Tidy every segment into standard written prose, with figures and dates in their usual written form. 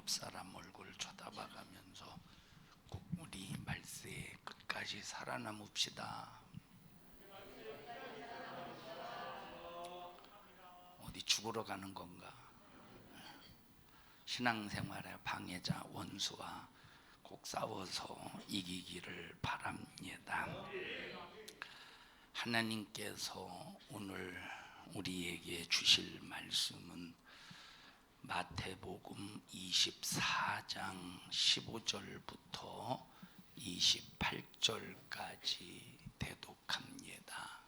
옆 사람 얼굴 쳐다봐가면서 꼭 우리 말세에 끝까지 살아남읍시다. 어디 죽으러 가는 건가? 신앙생활의 방해자 원수와 꼭 싸워서 이기기를 바랍니다. 하나님께서 오늘 우리에게 주실 말씀은 마태복음 24장 15절부터 28절까지 대독합니다.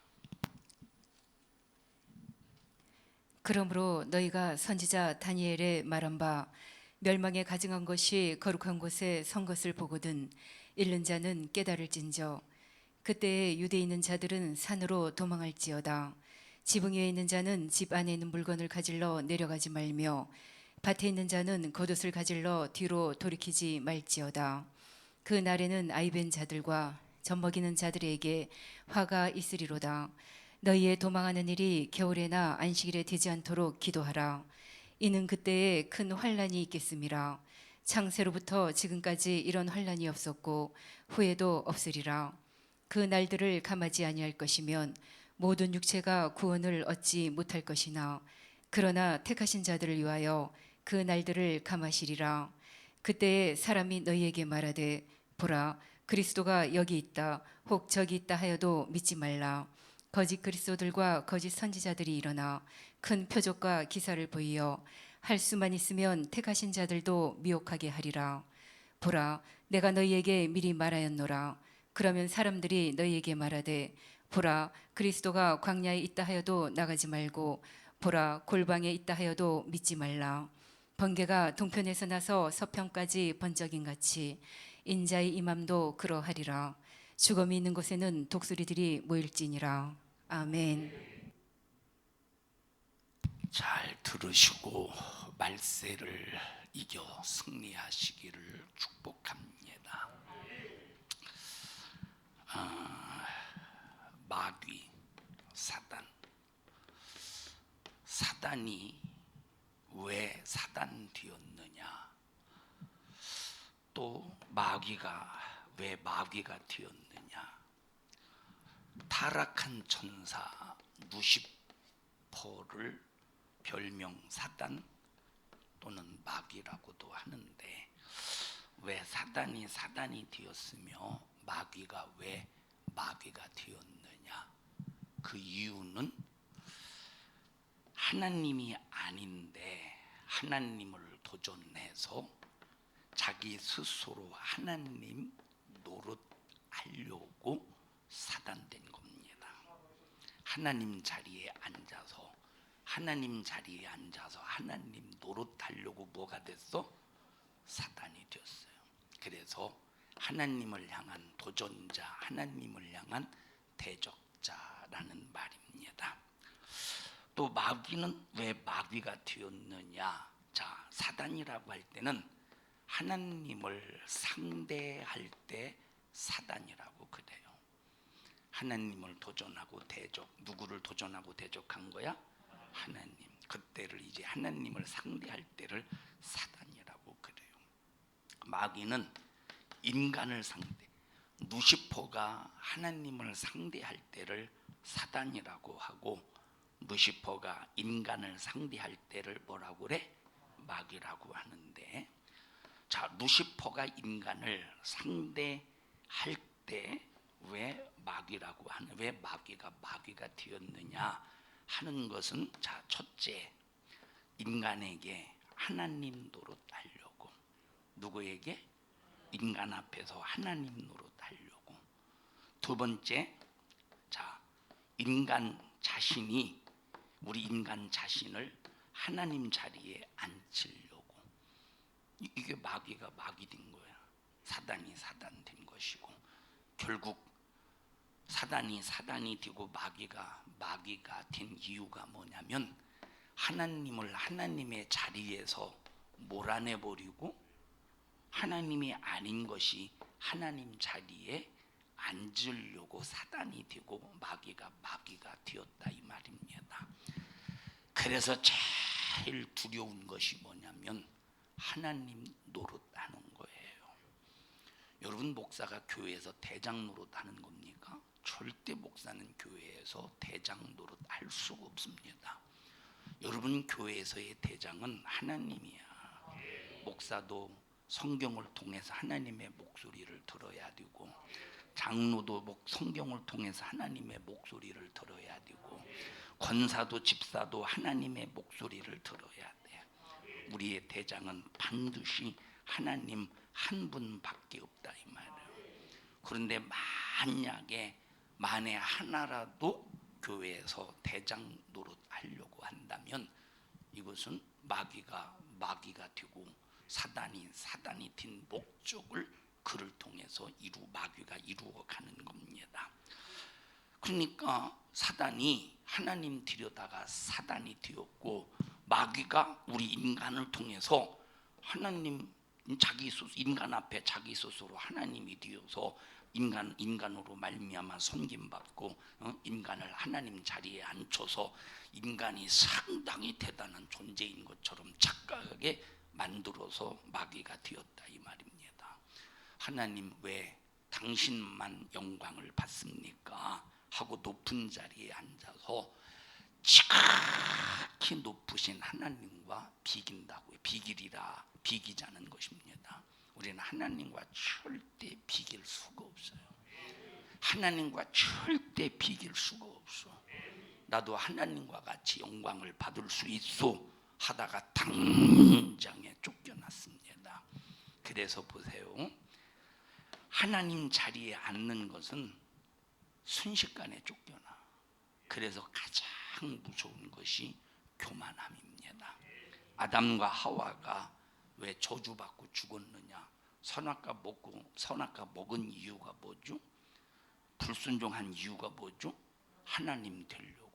그러므로 너희가 선지자 다니엘의 말한 바 멸망에 가증한 것이 거룩한 곳에 선 것을 보거든 잃는 자는 깨달을진저 그때에 유대에 있는 자들은 산으로 도망할지어다. 지붕 위에 있는 자는 집 안에 있는 물건을 가질러 내려가지 말며 밭에 있는 자는 겉옷을 가질러 뒤로 돌이키지 말지어다. 그 날에는 아이벤 자들과 젖먹이는 자들에게 화가 있으리로다. 너희의 도망하는 일이 겨울에나 안식일에 되지 않도록 기도하라. 이는 그때에 큰 환란이 있겠음이라. 창세로부터 지금까지 이런 환란이 없었고 후에도 없으리라. 그 날들을 감하지 아니할 것이면 모든 육체가 구원을 얻지 못할 것이나 그러나 택하신 자들을 위하여 그 날들을 감하시리라. 그때에 사람이 너희에게 말하되 보라 그리스도가 여기 있다 혹 저기 있다 하여도 믿지 말라. 거짓 그리스도들과 거짓 선지자들이 일어나 큰 표적과 기사를 보이어 할 수만 있으면 택하신 자들도 미혹하게 하리라. 보라 내가 너희에게 미리 말하였노라. 그러면 사람들이 너희에게 말하되 보라 그리스도가 광야에 있다 하여도 나가지 말고 보라 골방에 있다 하여도 믿지 말라. 번개가 동편에서 나서 서편까지 번쩍인 같이 인자의 임함도 그러하리라. 죽음이 있는 곳에는 독수리들이 모일지니라. 아멘. 잘 들으시고 말세를 이겨 승리하시기를 축복합니다. 마귀, 사단이 왜 사단 되었느냐, 또 마귀가 왜 마귀가 되었느냐. 타락한 천사 루시퍼를 별명 사단 또는 마귀라고도 하는데, 왜 사단이 되었으며 마귀가 왜 마귀가 되었느냐. 그 이유는 하나님이 아닌데 하나님을 도전해서 자기 스스로 하나님 노릇하려고 사단된 겁니다. 하나님 자리에 앉아서 하나님 노릇하려고 뭐가 됐어? 사단이 되었어요. 그래서 하나님을 향한 도전자, 하나님을 향한 대적자라는 말입니다. 또 마귀는 왜 마귀가 되었느냐. 자, 사단이라고 할 때는 하나님을 상대할 때 사단이라고 그래요. 하나님을 도전하고 대적, 누구를 도전하고 대적한 거야? 하나님. 그때를 이제 하나님을 상대할 때를 사단이라고 그래요. 마귀는 인간을 루시퍼가 하나님을 상대할 때를 사단이라고 하고, 루시퍼가 인간을 상대할 때를 뭐라고 그래? 마귀라고 하는데, 자, 루시퍼가 인간을 상대할 때 왜 마귀라고 하는, 왜 마귀가 되었느냐 하는 것은, 자, 첫째, 인간에게 하나님 노릇하려고. 누구에게? 인간 앞에서 하나님 노릇하려고. 두 번째, 자, 우리 인간 자신을 하나님 자리에 앉히려고. 이게 마귀가 마귀 된 거야. 사단이 사단 된 것이고, 결국 사단이 되고 마귀가 된 이유가 뭐냐면, 하나님을 하나님의 자리에서 몰아내버리고 하나님이 아닌 것이 하나님 자리에 앉으려고 사단이 되고 마귀가 되었다 이 말입니다. 그래서 제일 두려운 것이 뭐냐면, 하나님 노릇하는 거예요. 여러분, 목사가 교회에서 대장 노릇하는 겁니까? 절대 목사는 교회에서 대장 노릇할 수가 없습니다. 여러분, 교회에서의 대장은 하나님이야. 목사도 성경을 통해서 하나님의 목소리를 들어야 되고, 장로도 성경을 통해서 하나님의 목소리를 들어야 되고, 권사도 집사도 하나님의 목소리를 들어야 돼. 우리의 대장은 반드시 하나님 한 분밖에 없다 이 말이에요. 그런데 만에 하나라도 교회에서 대장 노릇 하려고 한다면 이것은 마귀가 되고 사단이 든 목적을 그를 통해서 마귀가 이루어가는 겁니다. 그러니까 사단이 하나님 들여다가 사단이 되었고, 마귀가 우리 인간을 통해서 하나님 인간 앞에 자기 스스로 하나님이 되어서 인간으로 말미암아 섬김받고, 인간을 하나님 자리에 앉혀서 인간이 상당히 대단한 존재인 것처럼 착각하게 만들어서 마귀가 되었다 이 말입니다. 하나님 왜 당신만 영광을 받습니까? 하고 높은 자리에 앉아서 지극히 높으신 하나님과 비기자는 것입니다. 우리는 하나님과 절대 비길 수가 없어요. 하나님과 절대 비길 수가 없어. 나도 하나님과 같이 영광을 받을 수 있어 하다가 당장에 쫓겨났습니다. 그래서 보세요, 하나님 자리에 앉는 것은 순식간에 쫓겨나. 그래서 가장 무서운 것이 교만함입니다. 아담과 하와가 왜 저주받고 죽었느냐? 선악과 먹은 이유가 뭐죠? 불순종한 이유가 뭐죠? 하나님 되려고.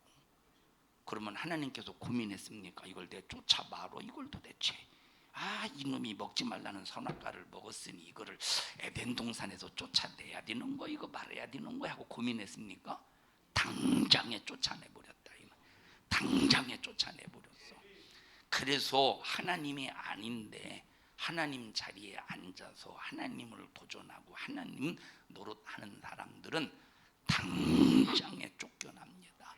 그러면 하나님께서 고민했습니까? 이걸 내가 쫓아 말어. 이걸 도대체 이놈이 먹지 말라는 선악과를 먹었으니 이거를 에덴 동산에서 쫓아내야 되는 거, 이거 말해야 되는 거 하고 고민했습니까? 당장에 쫓아내버렸다. 당장에 쫓아내버렸어. 그래서 하나님이 아닌데 하나님 자리에 앉아서 하나님을 도전하고 하나님 노릇하는 사람들은 당장에 쫓겨납니다.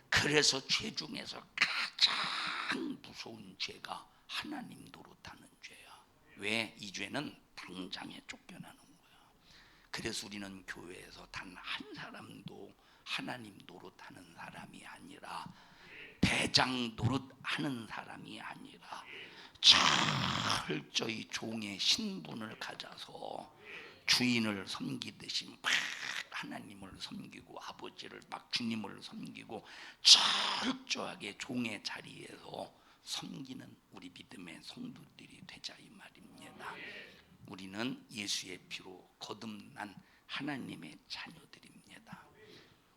그래서 죄 중에서 가장 무서운 죄가 하나님 노릇하는 죄야. 왜? 이 죄는 당장에 쫓겨나는 거야. 그래서 우리는 교회에서 단 한 사람도 하나님 노릇하는 사람이 아니라, 대장 노릇하는 사람이 아니라 철저히 종의 신분을 가져서 주인을 섬기듯이 막 하나님을 섬기고 아버지를 막 주님을 섬기고 철저하게 종의 자리에서 섬기는 우리 믿음의 성도들이 되자 이 말입니다. 우리는 예수의 피로 거듭난 하나님의 자녀들입니다.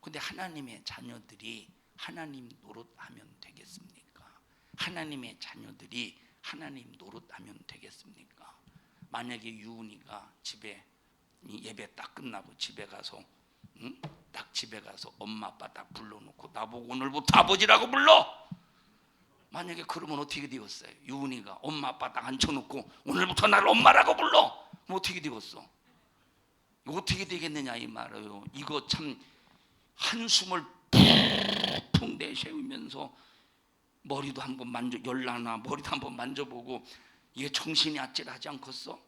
근데 하나님의 자녀들이 하나님 노릇하면 되겠습니까? 하나님의 자녀들이 하나님 노릇하면 되겠습니까? 만약에 유은이가 집에 예배 딱 끝나고 집에 가서 엄마 아빠 딱 불러놓고 나보고 오늘부터 아버지라고 불러. 만약에 그러면 어떻게 되겠어요? 유은이가 엄마 아빠 딱 앉혀놓고 오늘부터 나를 엄마라고 불러. 뭐 어떻게 되겠어? 어떻게 되겠느냐 이 말이에요. 이거 참 한숨을 푹 내쉬면서 머리도 한번 열나나 머리도 한번 만져보고, 이게 정신이 아찔하지 않겠어?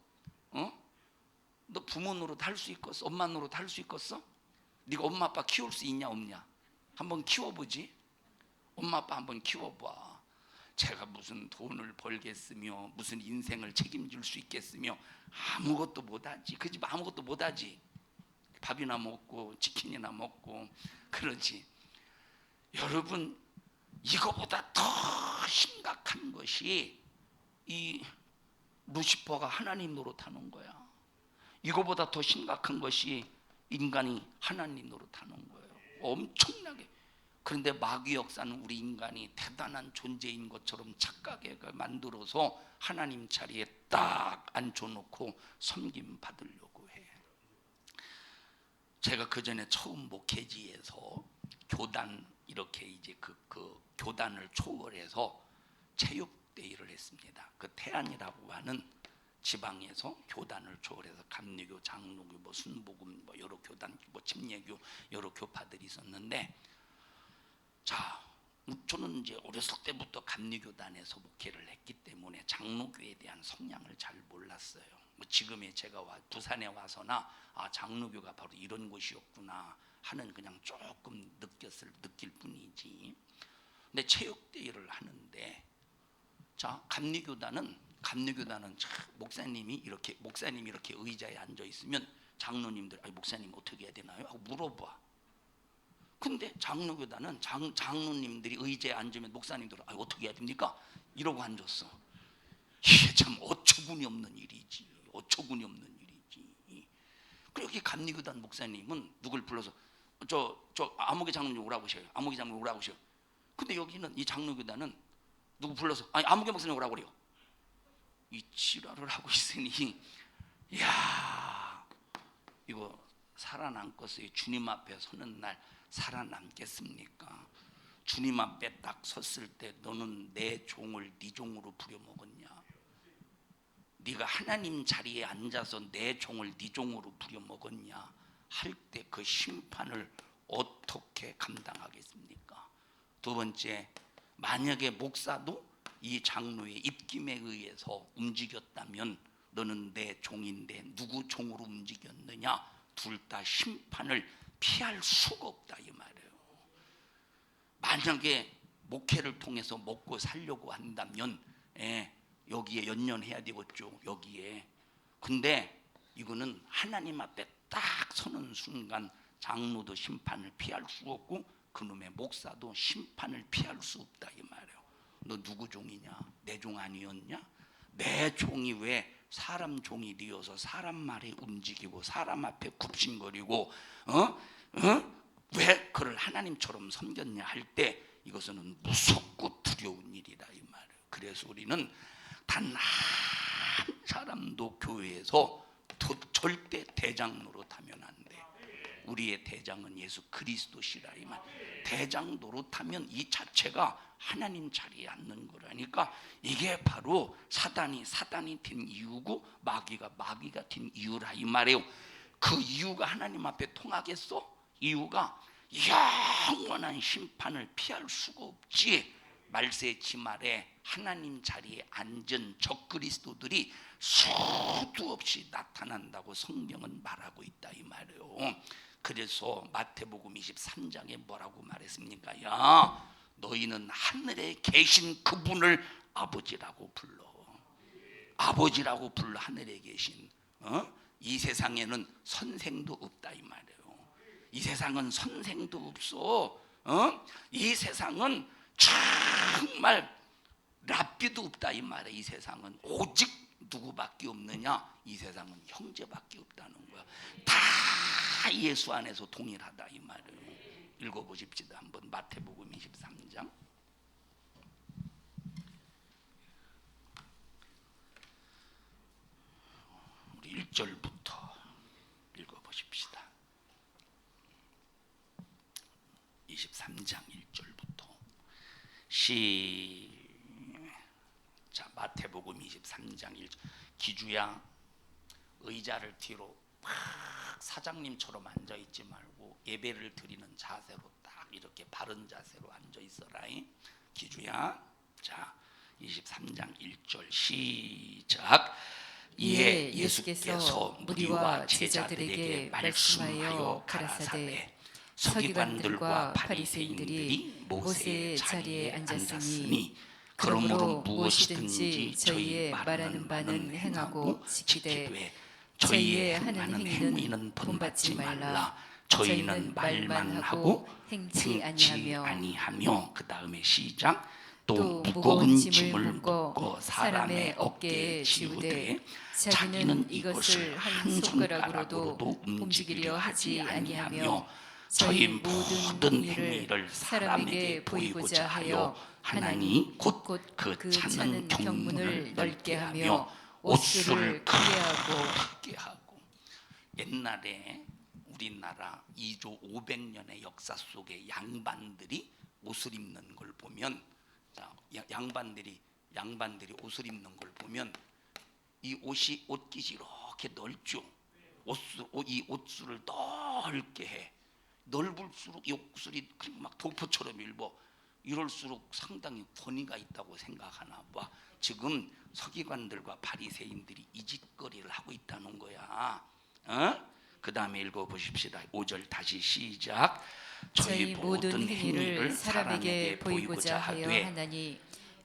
너 부모 노릇 할 수 있겠어? 엄마 노릇 할 수 있겠어? 네가 엄마 아빠 키울 수 있냐 없냐? 한번 키워보지. 엄마 아빠 한번 키워봐. 제가 무슨 돈을 벌겠으며 무슨 인생을 책임질 수 있겠으며 아무것도 못하지. 그 집 아무것도 못하지. 밥이나 먹고 치킨이나 먹고 그러지. 여러분, 이거보다 더 심각한 것이 이 루시퍼가 하나님 노릇하는 거야. 이거보다 더 심각한 것이 인간이 하나님 노릇하는 거예요. 엄청나게. 그런데 마귀 역사는 우리 인간이 대단한 존재인 것처럼 착각에 만들어서 하나님 자리에 딱 앉혀놓고 섬김 받으려고 해. 제가 그 전에 처음 목회지에서 교단 이렇게 이제 그 교단을 초월해서 체육 체육대회를 했습니다. 그 태안이라고 하는 지방에서 교단을 초월해서 감리교, 장로교, 뭐 순복음, 뭐 여러 교단, 뭐 침례교 여러 교파들이 있었는데, 자, 저는 이제 어렸을 때부터 감리교단에서 목회를 했기 때문에 장로교에 대한 성향을 잘 몰랐어요. 뭐 지금의 제가 부산에 와서나 장로교가 바로 이런 곳이었구나 하는 그냥 조금 느낄 뿐이지. 근데 체육대회를 하는데, 자, 감리교단은 목사님이 이렇게 의자에 앉아 있으면 장로님들 목사님 어떻게 해야 되나요? 하고 물어봐. 근데 장로교단은 장로님들이 의자에 앉으면 목사님들은 어떻게 해야 됩니까? 이러고 앉았어. 이게 참 어처구니 없는 일이지. 그리고 여기 감리교단 목사님은 누굴 불러서 저 아무개 장로님 오라고 하셔요. 아무개 장로님 오라고 하셔요. 근데 여기는 이 장로교단은 누구 불러서 아무개 목사님 오라고 그래요. 이 지랄을 하고 있으니, 야, 이거 살아남겠어요? 주님 앞에 서는 날 살아남겠습니까? 주님 앞에 딱 섰을 때 너는 내 종을 네 종으로 부려먹었냐? 네가 하나님 자리에 앉아서 내 종을 네 종으로 부려먹었냐? 할 때 그 심판을 어떻게 감당하겠습니까? 두 번째, 만약에 목사도 이 장로의 입김에 의해서 움직였다면 너는 내 종인데 누구 종으로 움직였느냐? 둘 다 심판을 피할 수가 없다 이 말이에요. 만약에 목회를 통해서 먹고 살려고 한다면 여기에 연연해야 되겠죠. 여기에. 근데 이거는 하나님 앞에 딱 서는 순간 장로도 심판을 피할 수 없고 그놈의 목사도 심판을 피할 수 없다 이 말이에요. 너 누구 종이냐? 내 종 아니었냐? 내 종이 왜 사람 종이 되어서 사람 말에 움직이고 사람 앞에 굽신거리고 왜 그를 하나님처럼 섬겼냐 할 때 이것은 무섭고 두려운 일이다 이 말이에요. 그래서 우리는 단 한 사람도 교회에서 절대 대장 노릇하면 안 돼. 우리의 대장은 예수 그리스도시라 이 말. 대장 노릇하면 이 자체가 하나님 자리에 앉는 거라니까. 이게 바로 사단이 된 이유고 마귀가 된 이유라 이 말이에요. 그 이유가 하나님 앞에 통하겠어? 이유가 영원한 심판을 피할 수가 없지. 말세 지말에 하나님 자리에 앉은 적그리스도들이 수도 없이 나타난다고 성경은 말하고 있다 이 말이에요. 그래서 마태복음 23장에 뭐라고 말했습니까? 야, 너희는 하늘에 계신 그분을 아버지라고 불러. 아버지라고 불러. 하늘에 계신. 이 세상에는 선생도 없다 이 말이에요. 이 세상은 선생도 없어. 이 세상은 정말 랍비도 없다 이 말이에요. 이 세상은 오직 누구밖에 없느냐? 이 세상은 형제밖에 없다는 거야. 다 예수 안에서 동일하다 이 말이에요. 읽어보십시다 한번. 마태복음 23장 우리 1절부터 읽어보십시다. 23장 1절부터 자, 마태복음 23장 1절. 기주야, 의자를 뒤로 막 사장님처럼 앉아있지 말고 예배를 드리는 자세로 딱 이렇게 바른 자세로 앉아있어라. 기주야. 자, 23장 1절 시작. 이에 예수께서 무리와 제자들에게 말씀하여 가라사대 서기관들과 바리새인들이 모세의 자리에 앉았으니 그러므로 무엇이든지 저희의 말하는 바는 행하고 지키되 저희의 하는 행위는 본받지 말라. 저희는 말만 하고 행치 아니하며. 그 다음에 시작. 또 무거운 짐을 묶어 사람의 어깨에 지우되 자기는 이것을 한 손가락으로도 움직이려 하지 아니하며 저희 모든 행위를 사람에게 보이고자 하여 하나니 곧 그 차는 경문을 넓게 하며 옷수를 크게 하고. 옛날에 우리나라 2조 500년의 역사 속에 양반들이 옷을 입는 걸 보면, 양반들이 양반들이 옷을 입는 걸 보면 이 옷이 옷깃이 이렇게 넓죠. 이 옷술을 넓게 해. 넓을수록 이 옷술이 막 도포처럼 일어. 이럴수록 상당히 권위가 있다고 생각하나 봐. 지금 서기관들과 바리새인들이 이 짓거리를 하고 있다는 거야. 그 다음에 읽어보십시다. 5절 다시 시작. 저희 모든 행위를 사람에게 보이고자 하여 하나니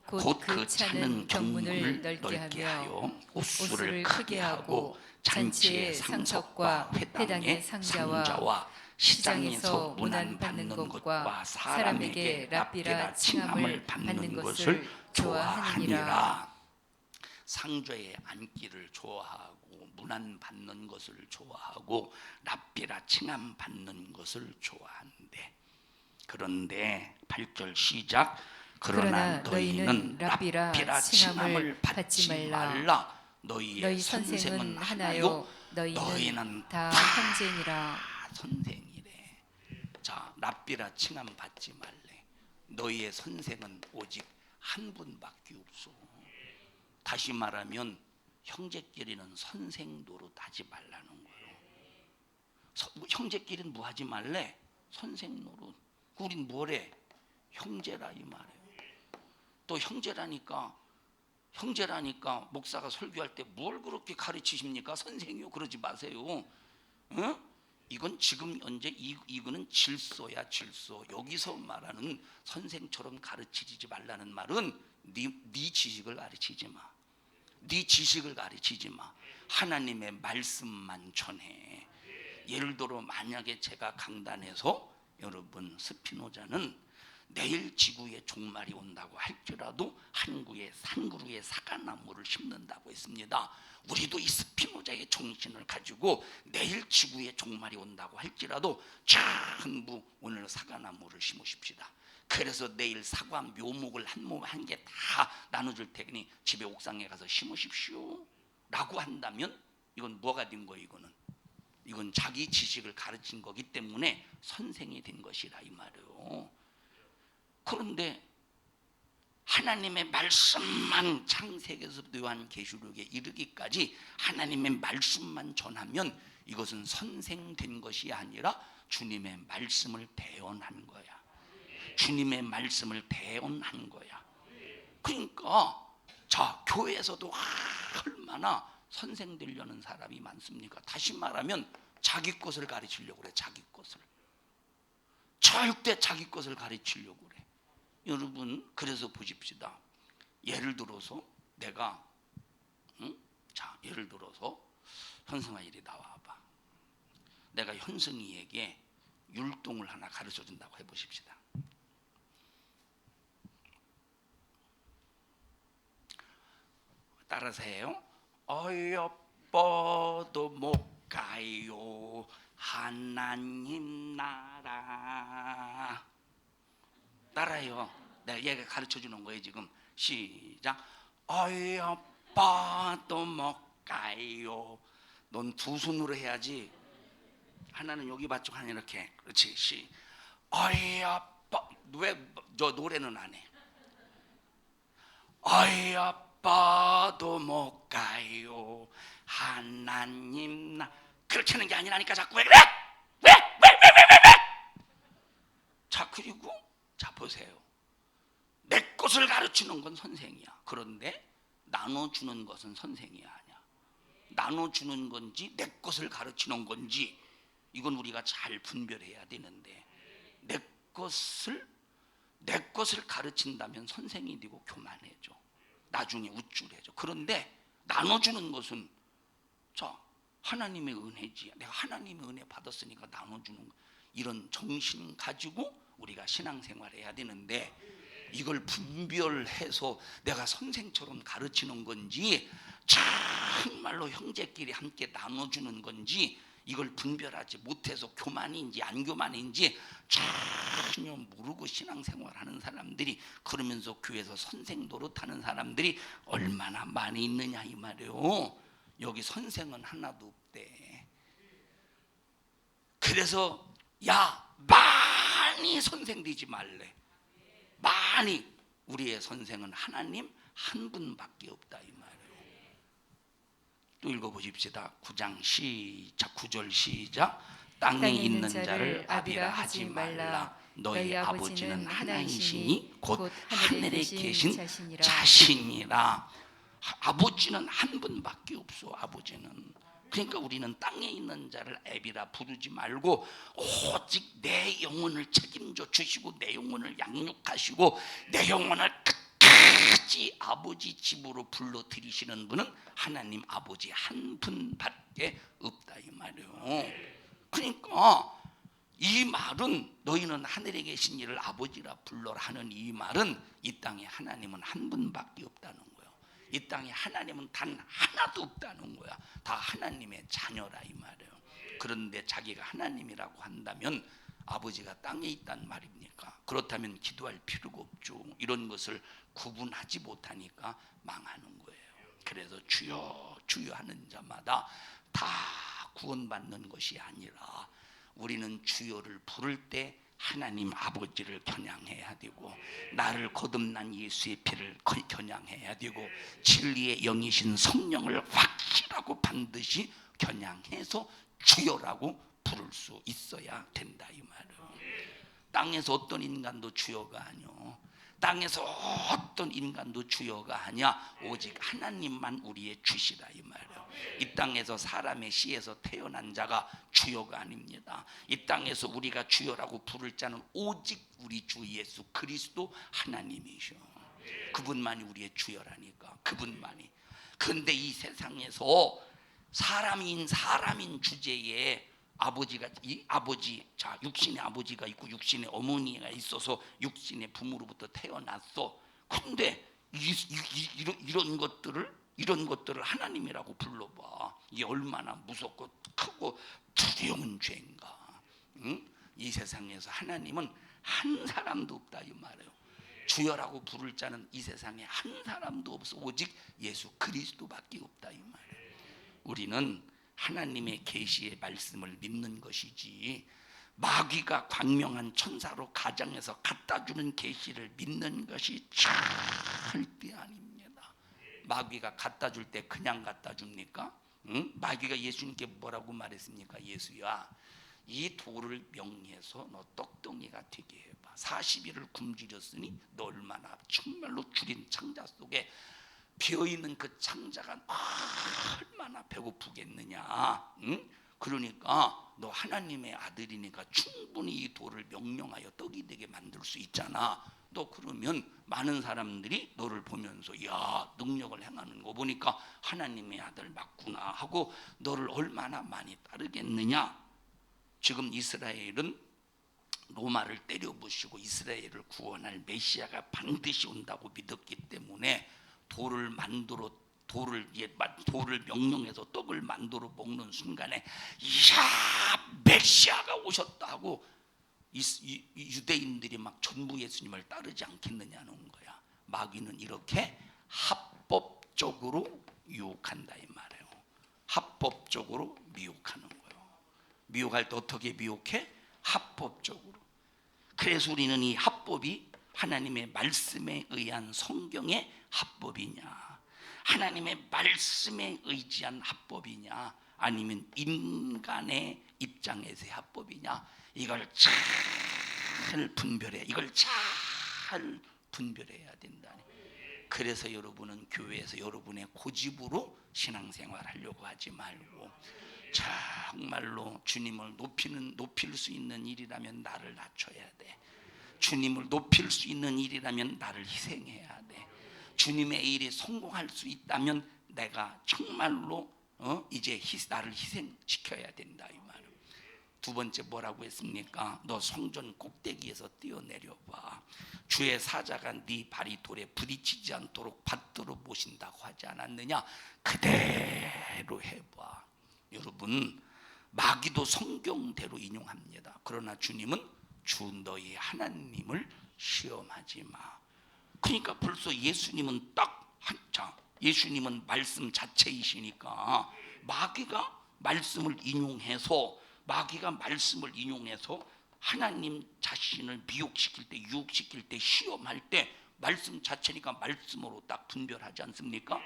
곧 그 차는 경문을 넓게 하며 옷수를 크게 하고 잔치의 상석과 회당의 상자와 시장에서 문안받는 것과 사람에게 랍비라 칭함을 받는 것을 좋아하느니라. 상좌에 앉기를 좋아하고 문안받는 것을 좋아하고 랍비라 칭함 받는 것을 좋아한대. 그런데 8절 시작. 그러나 너희는 랍비라 칭함을 받지 말라. 너희의 선생은 하나요 너희는 다 형제니라. 선생이래. 자, 랍비라 칭함 받지 말래. 너희의 선생은 오직 한 분밖에 없어. 다시 말하면 형제끼리는 선생 노릇하지 말라는 거예요. 형제끼리는 뭐 하지 말래? 선생 노릇. 우린 뭐래? 형제라 이 말이에요. 또 형제라니까 목사가 설교할 때 뭘 그렇게 가르치십니까? 선생이요. 그러지 마세요. 이건 지금 현재 이거는 질서야, 질서. 여기서 말하는 선생처럼 가르치지 말라는 말은 네 지식을 가르치지 마. 네 지식을 가르치지 마. 하나님의 말씀만 전해. 예를 들어 만약에 제가 강단에서 여러분 스피노자는 내일 지구에 종말이 온다고 할지라도 한 그루의 사과나무를 심는다고 했습니다. 우리도 이 스피노자의 정신을 가지고 내일 지구에 종말이 온다고 할지라도 전부 오늘 사과나무를 심으십시다. 그래서 내일 사과 묘목을 한 개 다 나눠줄 테니 집에 옥상에 가서 심으십시오 라고 한다면 이건 뭐가 된 거예요? 이건 자기 지식을 가르친 거기 때문에 선생이 된 것이라 이 말이에요. 그런데 하나님의 말씀만 창세기에서부터 요한계시록에 이르기까지 하나님의 말씀만 전하면 이것은 선생된 것이 아니라 주님의 말씀을 대언한 거야. 주님의 말씀을 대언한 거야. 그러니까 자, 교회에서도 얼마나 선생 되려는 사람이 많습니까? 다시 말하면 자기 것을 가르치려고 그래. 자기 것을. 절대 자기 것을 가르치려고 그래. 여러분, 그래서 보십시다. 예를 들어서 내가 예를 들어서 현승아 이리 나와봐. 내가 현승이에게 율동을 하나 가르쳐 준다고 해보십시다. 따라서 해요. 어여뻐도 못 가요 하나님 나라. 따라해요. 내가 얘가 가르쳐 주는 거예요 지금. 시작. 어여뻐도 못 가요. 넌 두 손으로 해야지. 하나는 여기 받쳐, 하나는 이렇게. 그렇지. 어여뻐. 왜 저 노래는 안 해? 어여뻐도 못 가요 하나님 나. 그렇게 하는 게 아니라니까. 자꾸 왜 그래? 왜? 자, 그리고 자 보세요. 내 것을 가르치는 건 선생이야. 그런데 나눠주는 것은 선생이 아니야. 나눠주는 건지 내 것을 가르치는 건지 이건 우리가 잘 분별해야 되는데, 내 것을 가르친다면 선생이 되고 교만해져. 나중에 우쭐해져. 그런데 나눠주는 것은 자, 하나님의 은혜지. 내가 하나님의 은혜 받았으니까 나눠주는 거. 이런 정신 가지고 우리가 신앙생활 해야 되는데, 이걸 분별해서 내가 선생처럼 가르치는 건지 정말로 형제끼리 함께 나눠주는 건지 이걸 분별하지 못해서 교만인지 안 교만인지 전혀 모르고 신앙생활하는 사람들이, 그러면서 교회에서 선생 노릇하는 사람들이 얼마나 많이 있느냐 이 말이에요. 여기 선생은 하나도 없대. 그래서 야, 많이 선생 되지 말래. 많이. 우리의 선생은 하나님 한 분밖에 없다 이 말이에요. 또 읽어보십시다. 9장 시작 9절 시작. 땅에 있는 자를 아비라 하지 말라. 너희 아버지는 하나이시니 곧 하늘에 계신 자신이라. 아버지는 한 분밖에 없어. 아버지는. 그러니까 우리는 땅에 있는 자를 애비라 부르지 말고 오직 내 영혼을 책임져 주시고 내 영혼을 양육하시고 내 영혼을 끝까지 아버지 집으로 불러들이시는 분은 하나님 아버지 한 분밖에 없다 이 말이에요. 그러니까 이 말은 너희는 하늘에 계신 이를 아버지라 불러라 하는 이 말은 이 땅에 하나님은 한 분밖에 없다는 거예요. 이 땅에 하나님은 단 하나도 없다는 거야. 다 하나님의 자녀라 이 말이에요. 그런데 자기가 하나님이라고 한다면 아버지가 땅에 있단 말입니까? 그렇다면 기도할 필요가 없죠. 이런 것을 구분하지 못하니까 망하는 거예요. 그래서 주여 주여 하는 자마다 다 구원받는 것이 아니라 우리는 주여를 부를 때 하나님 아버지를 겨냥해야 되고 나를 거듭난 예수의 피를 겨냥해야 되고 진리의 영이신 성령을 확실하고 반드시 겨냥해서 주여라고 부를 수 있어야 된다 이 말이에요. 땅에서 어떤 인간도 주여가 아니요. 땅에서 어떤 인간도 주여가 아니야. 오직 하나님만 우리의 주시라 이 말이에요. 이 땅에서 사람의 씨에서 태어난 자가 주여가 아닙니다. 이 땅에서 우리가 주여라고 부를 자는 오직 우리 주 예수 그리스도 하나님이셔. 그분만이 우리의 주여라니까. 그분만이. 그런데 이 세상에서 사람인 주제에 아버지가 이 아버지 자 육신의 아버지가 있고 육신의 어머니가 있어서 육신의 부모로부터 태어났어. 근데 이런 것들을 하나님이라고 불러봐. 이게 얼마나 무섭고 크고 두려운 죄인가. 응? 이 세상에서 하나님은 한 사람도 없다 이 말이에요. 주여라고 부를 자는 이 세상에 한 사람도 없어. 오직 예수 그리스도밖에 없다 이 말이에요. 우리는 하나님의 계시의 말씀을 믿는 것이지 마귀가 광명한 천사로 가정에서 갖다 주는 계시를 믿는 것이 절대 아닙니다. 마귀가 갖다 줄 때 그냥 갖다 줍니까? 응? 마귀가 예수님께 뭐라고 말했습니까? 예수야, 이 돌을 명리해서 너 떡덩이가 되게 해봐. 40일을 굶주렸으니 너 얼마나 정말로 줄인 창자 속에 비어있는 그 창자가 얼마나 배고프겠느냐. 응? 그러니까 너 하나님의 아들이니까 충분히 이 돌을 명령하여 떡이 되게 만들 수 있잖아. 너 그러면 많은 사람들이 너를 보면서 야 능력을 행하는 거 보니까 하나님의 아들 맞구나 하고 너를 얼마나 많이 따르겠느냐. 지금 이스라엘은 로마를 때려부시고 이스라엘을 구원할 메시아가 반드시 온다고 믿었기 때문에 돌을 명령해서 떡을 만들어 먹는 순간에 야 메시아가 오셨다고 이 유대인들이 막 전부 예수님을 따르지 않겠느냐는 거야. 마귀는 이렇게 합법적으로 유혹한다 이 말이에요. 합법적으로 미혹하는 거예요. 미혹할 때 어떻게 미혹해? 합법적으로. 그래서 우리는 이 합법이 하나님의 말씀에 의한 성경의 합법이냐, 하나님의 말씀에 의지한 합법이냐, 아니면 인간의 입장에서의 합법이냐, 이걸 잘 분별해야 된다. 그래서 여러분은 교회에서 여러분의 고집으로 신앙생활 하려고 하지 말고 정말로 주님을 높일 수 있는 일이라면 나를 낮춰야 돼. 주님을 높일 수 있는 일이라면 나를 희생해야 돼. 주님의 일이 성공할 수 있다면 내가 정말로 이제 나를 희생시켜야 된다 이 말. 두 번째 뭐라고 했습니까? 너 성전 꼭대기에서 뛰어내려봐. 주의 사자가 네 발이 돌에 부딪히지 않도록 받들어 모신다고 하지 않았느냐? 그대로 해봐. 여러분, 마귀도 성경대로 인용합니다. 그러나 주님은 주 너희 하나님을 시험하지 마. 그러니까 벌써 예수님은 예수님은 말씀 자체이시니까 마귀가 말씀을 인용해서 하나님 자신을 미혹시킬 때, 유혹시킬 때, 시험할 때 말씀 자체니까 말씀으로 딱 분별하지 않습니까?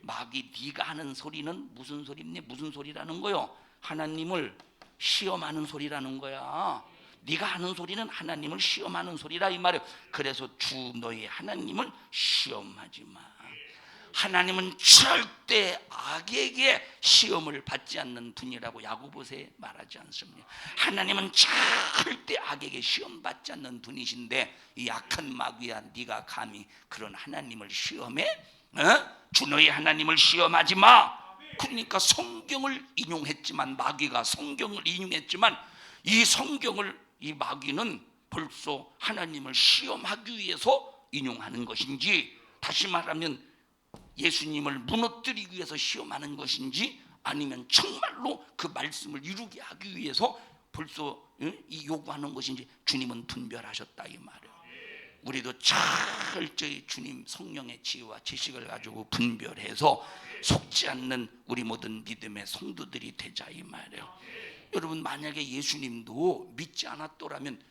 마귀 네가 하는 소리는 무슨 소리니? 무슨 소리라는 거요? 하나님을 시험하는 소리라는 거야. 네가 하는 소리는 하나님을 시험하는 소리라 이 말이에요. 그래서 주 너의 하나님을 시험하지 마. 하나님은 절대 악에게 시험을 받지 않는 분이라고 야고보서에 말하지 않습니까? 하나님은 절대 악에게 시험 받지 않는 분이신데 이 악한 마귀야, 네가 감히 그런 하나님을 시험해? 주 너의 하나님을 시험하지 마. 그러니까 성경을 인용했지만, 마귀가 성경을 인용했지만 이 성경을 이 마귀는 벌써 하나님을 시험하기 위해서 인용하는 것인지, 다시 말하면 예수님을 무너뜨리기 위해서 시험하는 것인지, 아니면 정말로 그 말씀을 이루게 하기 위해서 벌써 이 요구하는 것인지 주님은 분별하셨다 이 말이에요. 우리도 철저히 주님 성령의 지혜와 지식을 가지고 분별해서 속지 않는 우리 모든 믿음의 성도들이 되자 이 말이에요. 여러분, 만약에 예수님도 믿지 않았더라면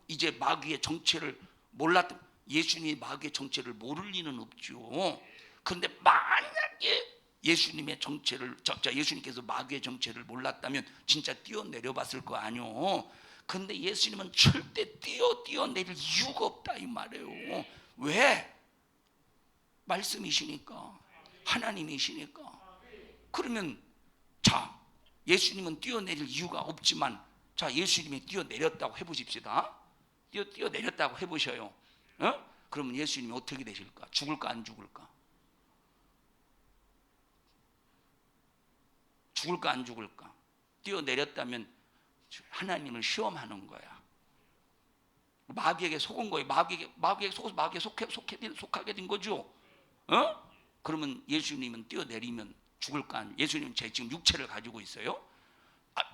이제 마귀의 정체를 몰랐던, 예수님이 마귀의 정체를 모를 리는 없죠. 그런데 만약에 예수님의 정체를, 예수님께서 마귀의 정체를 몰랐다면 진짜 뛰어내려 봤을 거 아니요. 근데 예수님은 절대 뛰어내릴 이유가 없다 이 말이에요. 왜? 말씀이시니까, 하나님이시니까. 그러면 자, 예수님은 뛰어내릴 이유가 없지만, 자, 예수님이 뛰어내렸다고 해보십시다. 뛰어내렸다고 해보셔요. 그러면 예수님이 어떻게 되실까? 죽을까 안 죽을까? 죽을까 안 죽을까? 뛰어내렸다면 하나님을 시험하는 거야. 마귀에게 속은 거예요. 마귀에게 속아서 마귀에 속하게 된 거죠. 그러면 예수님은 뛰어내리면 죽을까? 예수님은 지금 육체를 가지고 있어요.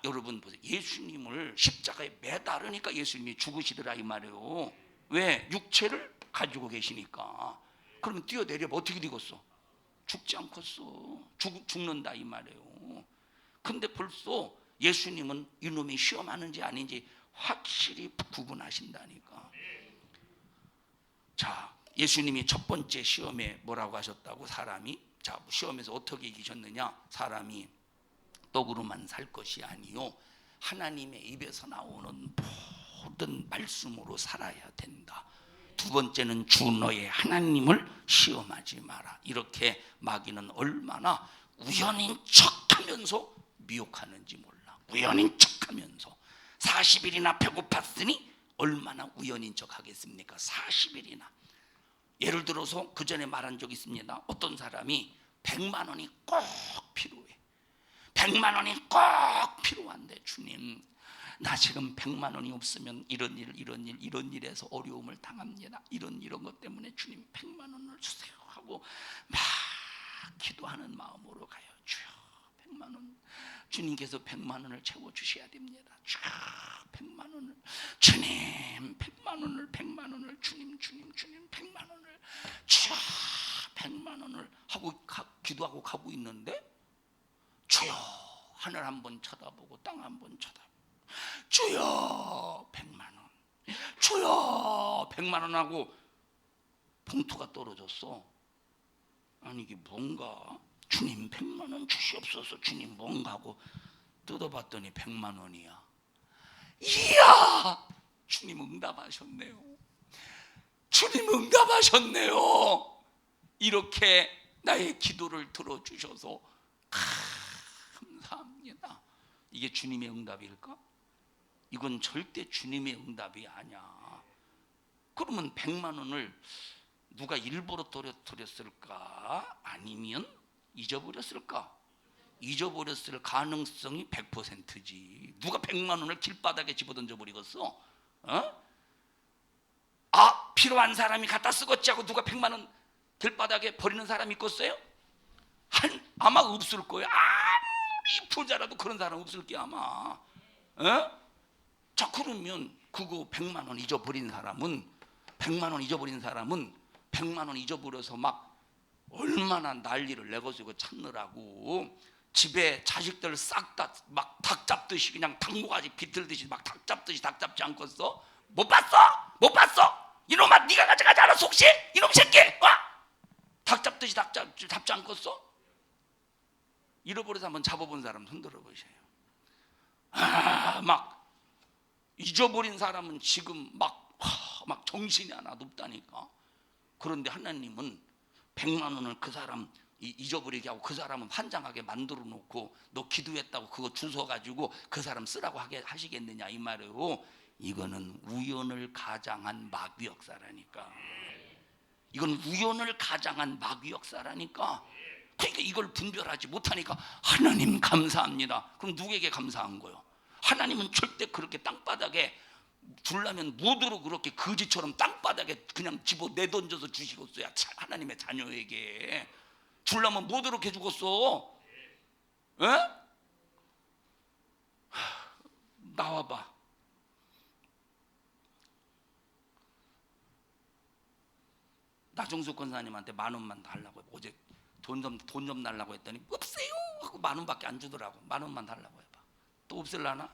여러분 보세요. 예수님을 십자가에 매달으니까 예수님이 죽으시더라 이 말이에요. 왜? 육체를 가지고 계시니까. 그러면 뛰어내려면 어떻게 되겠어? 죽지 않겠어. 죽는다 이 말이에요. 근데 벌써 예수님은 이놈이 시험하는지 아닌지 확실히 구분하신다니까. 자, 예수님이 첫 번째 시험에 뭐라고 하셨다고? 사람이, 자, 시험에서 어떻게 이기셨느냐? 사람이 떡으로만 살 것이 아니요 하나님의 입에서 나오는 모든 말씀으로 살아야 된다. 두 번째는 주 너의 하나님을 시험하지 마라. 이렇게 마귀는 얼마나 우연인 척하면서 미혹하는지 몰라. 우연인 척하면서 40일이나 배고팠으니 얼마나 우연인 척하겠습니까? 40일이나. 예를 들어서 그 전에 말한 적이 있습니다. 어떤 사람이 100만 원이 꼭 필요해. 100만 원이 꼭 필요한데, 주님 나 지금 100만 원이 없으면 이런 일에서 어려움을 당합니다. 이런 것 때문에 주님 100만 원을 주세요 하고 막 기도하는 마음으로 가요. 주여 100만 원, 주님께서 100만 원을 채워주셔야 됩니다. 주여 100만 원을, 주님 100만 원을 주님 100만 원을 주여 100만 원을 하고 기도하고 가고 있는데, 주여 하늘 한번 쳐다보고 땅 한번 쳐다보고, 주여 100만 원, 주여 100만 원 하고 봉투가 떨어졌어. 아니 이게 뭔가, 주님 100만 원 주시옵소서, 주님 뭔가 하고 뜯어봤더니 100만 원이야. 이야, 주님 응답하셨네요. 주님 응답하셨네요. 이렇게 나의 기도를 들어주셔서 감사합니다. 이게 주님의 응답일까? 이건 절대 주님의 응답이 아니야. 그러면 100만 원을 누가 일부러 떨어뜨렸을까? 아니면 잊어버렸을까? 잊어버렸을 가능성이 100%지. 누가 100만 원을 길바닥에 집어던져 버리겠어? 필요한 사람이 갖다 쓰겠지 하고 누가 100만 원 길바닥에 버리는 사람이 있겠어요? 아마 없을 거예요. 아무리 부자라도 그런 사람 없을 게 아마. 자, 그러면 그거 100만 원 잊어버린 사람은 100만 원 잊어버려서 막 얼마나 난리를 내가지고 찾느라고 집에 자식들 싹 다 막 닭 잡듯이 그냥 닭모가지 비틀듯이 막 닭 잡듯이 닭 잡지 않겠어? 못 봤어? 이놈아 네가 가져가지 않았어? 혹시 이놈 새끼 닭 잡듯이 잡지 않겠어? 잃어버려서 한번 잡아본 사람 손들어 보세요. 막 잊어버린 사람은 지금 막 정신이 하나도 없다니까. 그런데 하나님은 100만 원을 그 사람 잊어버리게 하고 그 사람은 환장하게 만들어 놓고 너 기도했다고 그거 주워 가지고 그 사람 쓰라고 하시겠느냐 이 말이에요. 이거는 우연을 가장한 마귀 역사라니까. 이건 우연을 가장한 마귀 역사라니까. 그러니까 이걸 분별하지 못하니까 하나님 감사합니다. 그럼 누구에게 감사한 거예요? 하나님은 절대 그렇게 땅바닥에 줄라면 무드로 그렇게 거지처럼 땅바닥에 그냥 집어 내던져서 주시겠어요. 하나님의 자녀에게 줄라면 못 이렇게 죽었어. 에? 나와봐. 나종숙 권사님한테 10,000원만 달라고 어제 돈 좀 달라고 했더니 없어요 하고 10,000원밖에 안 주더라고. 10,000원만 달라고 해봐. 또 없을라나?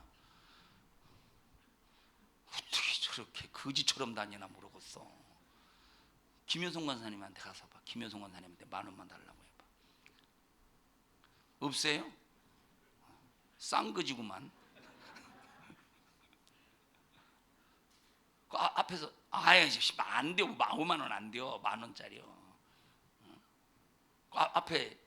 어떻게 저렇게 거지처럼 다니나 모르겠어. 김효성 권사님한테 가서 봐. 김효성 권사님한테 10,000원만 달라고 해봐. 없어요? 쌍거지구만. 그 앞에서 안 돼요. 50,000원 안 돼요. 10,000원짜리요. 그 앞에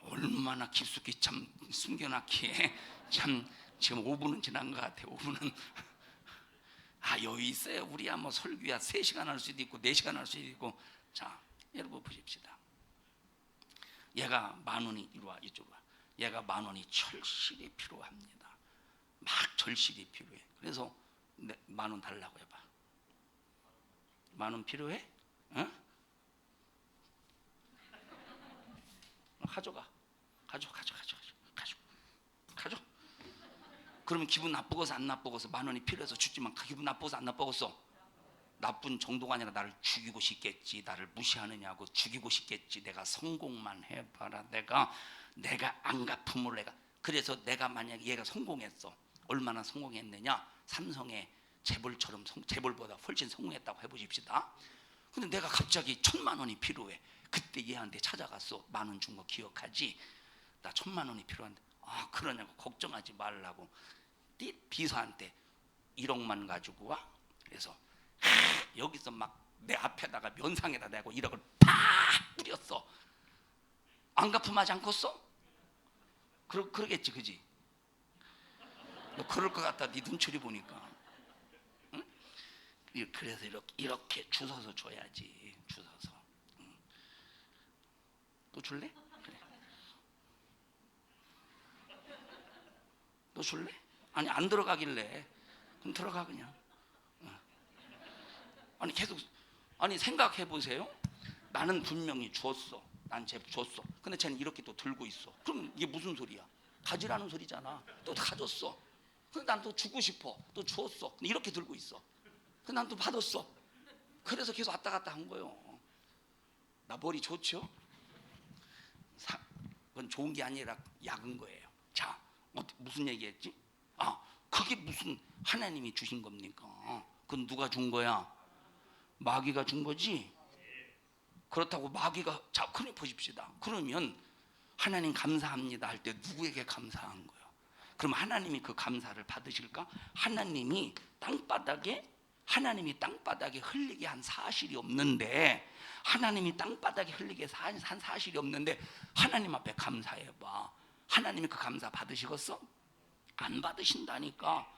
얼마나 깊숙이 참 숨겨놨기에 참 지금 5분은 지난 것 같아요. 5분은 여유 있어요. 우리야 뭐 설교야 3시간 할 수도 있고 4시간 할 수도 있고. 자 여러분 보십시다. 얘가 10,000원이 이쪽으로 와. 얘가 10,000원이 절실히 필요합니다. 막 절실히 필요해. 그래서 10,000원 달라고 해봐. 10,000원 필요해? 응? 가져가. 그러면 기분 나쁘고서 안 나쁘고서 10,000원이 필요해서 주지만 기분 나쁘고서 안 나쁘고서 나쁜 정도가 아니라 나를 죽이고 싶겠지. 나를 무시하느냐고 죽이고 싶겠지. 내가 성공만 해봐라. 내가 안 갚음을 그래서 내가 만약에 얘가 성공했어. 얼마나 성공했느냐? 삼성의 재벌보다 훨씬 성공했다고 해보십시다. 근데 내가 갑자기 1,000,000원이 필요해. 그때 얘한테 찾아갔어. 10,000원 준 거 기억하지? 나 1,000,000원이 필요한데 그러냐고. 걱정하지 말라고. 비서한테 1억만 가지고 와. 그래서 여기서 막 내 앞에다가 면상에다 대고 1억을 팍 뿌렸어. 안 갚음하지 않겠어? 그러겠지, 그지? 너 그럴 것 같다. 네 눈초리 보니까. 응? 그래서 이렇게 주워서 줘야지. 주워서. 응. 또 줄래? 그래. 너 줄래? 아니 안 들어가길래. 그럼 들어가 그냥. 아니 계속 생각해 보세요. 나는 분명히 줬어. 난 쟤 줬어. 근데 쟤는 이렇게 또 들고 있어. 그럼 이게 무슨 소리야? 가지라는 소리잖아. 또 가졌어. 근데 난 또 주고 싶어. 또 줬어. 근데 이렇게 들고 있어. 근데 난 또 받았어. 그래서 계속 왔다 갔다 한 거예요. 나 머리 좋죠? 그건 좋은 게 아니라 약은 거예요. 자, 무슨 얘기했지? 그게 무슨 하나님이 주신 겁니까? 그건 누가 준 거야? 마귀가 준 거지? 그렇다고 마귀가 그럼 보십시다. 그러면 하나님 감사합니다 할 때 누구에게 감사한 거예요? 그럼 하나님이 그 감사를 받으실까? 하나님이 땅바닥에 흘리게 한 사실이 없는데, 하나님이 땅바닥에 흘리게 한 사실이 없는데 하나님 앞에 감사해봐. 하나님이 그 감사 받으시겠어? 안 받으신다니까.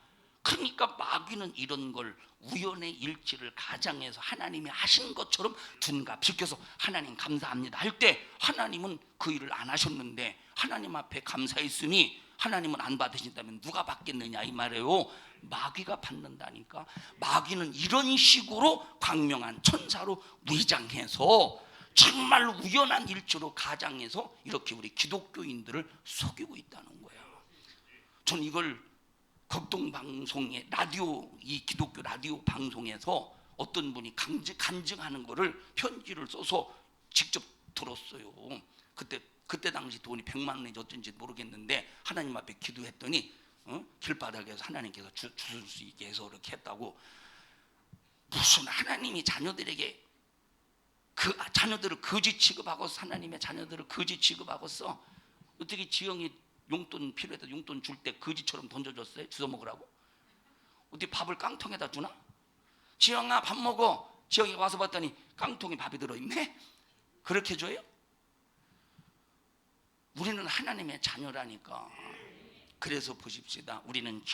그러니까 마귀는 이런 걸 우연의 일치를 가장해서 하나님이 하신 것처럼 둔갑시켜서 하나님 감사합니다 할 때 하나님은 그 일을 안 하셨는데 하나님 앞에 감사했으니 하나님은 안 받으신다면 누가 받겠느냐 이 말이에요. 마귀가 받는다니까. 마귀는 이런 식으로 광명한 천사로 위장해서 정말로 우연한 일치로 가장해서 이렇게 우리 기독교인들을 속이고 있다는 거예요. 전 이걸 극동방송의 이 기독교 라디오 방송에서 어떤 분이 간증하는 거를 편지를 써서 직접 들었어요. 그때 그때 당시 돈이 100만 원인지 어쩐지 모르겠는데 하나님 앞에 기도했더니 길바닥에서 하나님께서 줄 수 있게 해서 그렇게 했다고. 무슨 하나님이 자녀들에게 그 자녀들을 거지 취급하고 하나님의 자녀들을 거지 취급하고서 어떻게 지영이 용돈 필요해서 용돈 줄 때 거지처럼 던져줬어요? 주워 먹으라고? 어떻게 밥을 깡통에다 주나? 지영아 밥 먹어. 지영이 와서 봤더니 깡통에 밥이 들어있네? 그렇게 줘요? 우리는 하나님의 자녀라니까. 그래서 보십시다. 우리는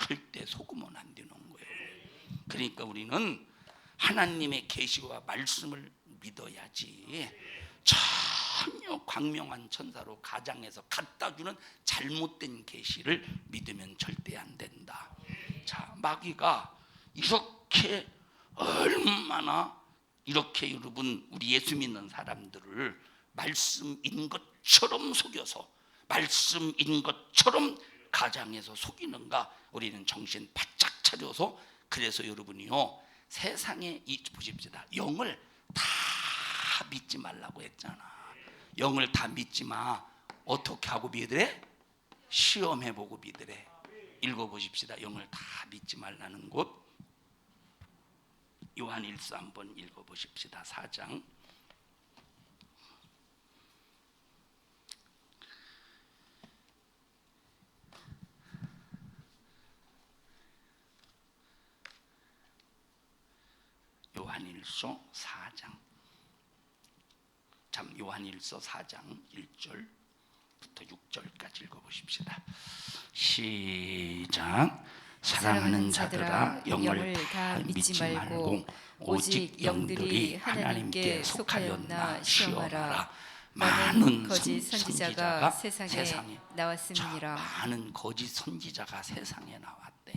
절대 속으면 안 되는 거예요. 그러니까 우리는 하나님의 계시와 말씀을 믿어야지 전혀 광명한 천사로 가장해서 갖다 주는 잘못된 계시를 믿으면 절대 안 된다. 자, 마귀가 이렇게 얼마나 이렇게 여러분 우리 예수 믿는 사람들을 말씀인 것처럼 속여서 말씀인 것처럼 가장해서 속이는가 우리는 정신 바짝 차려서. 그래서 여러분이요 세상에 보십시다. 영을 다 믿지 말라고 했잖아. 영을 다 믿지 마. 어떻게 하고 믿으래? 시험해보고 믿으래. 읽어보십시다. 영을 다 믿지 말라는 곳 요한일서 한번 읽어보십시다. 4장 요한일서 4장 요한일서 4장 1절부터 6절까지 읽어보십시다. 시작. 사랑하는 자들아 영을 다 믿지 말고 오직 영들이 하나님께 속하였나 시험하라. 많은 거짓 선지자가 세상에 나왔음이니라. 많은 거짓 선지자가 세상에 나왔대.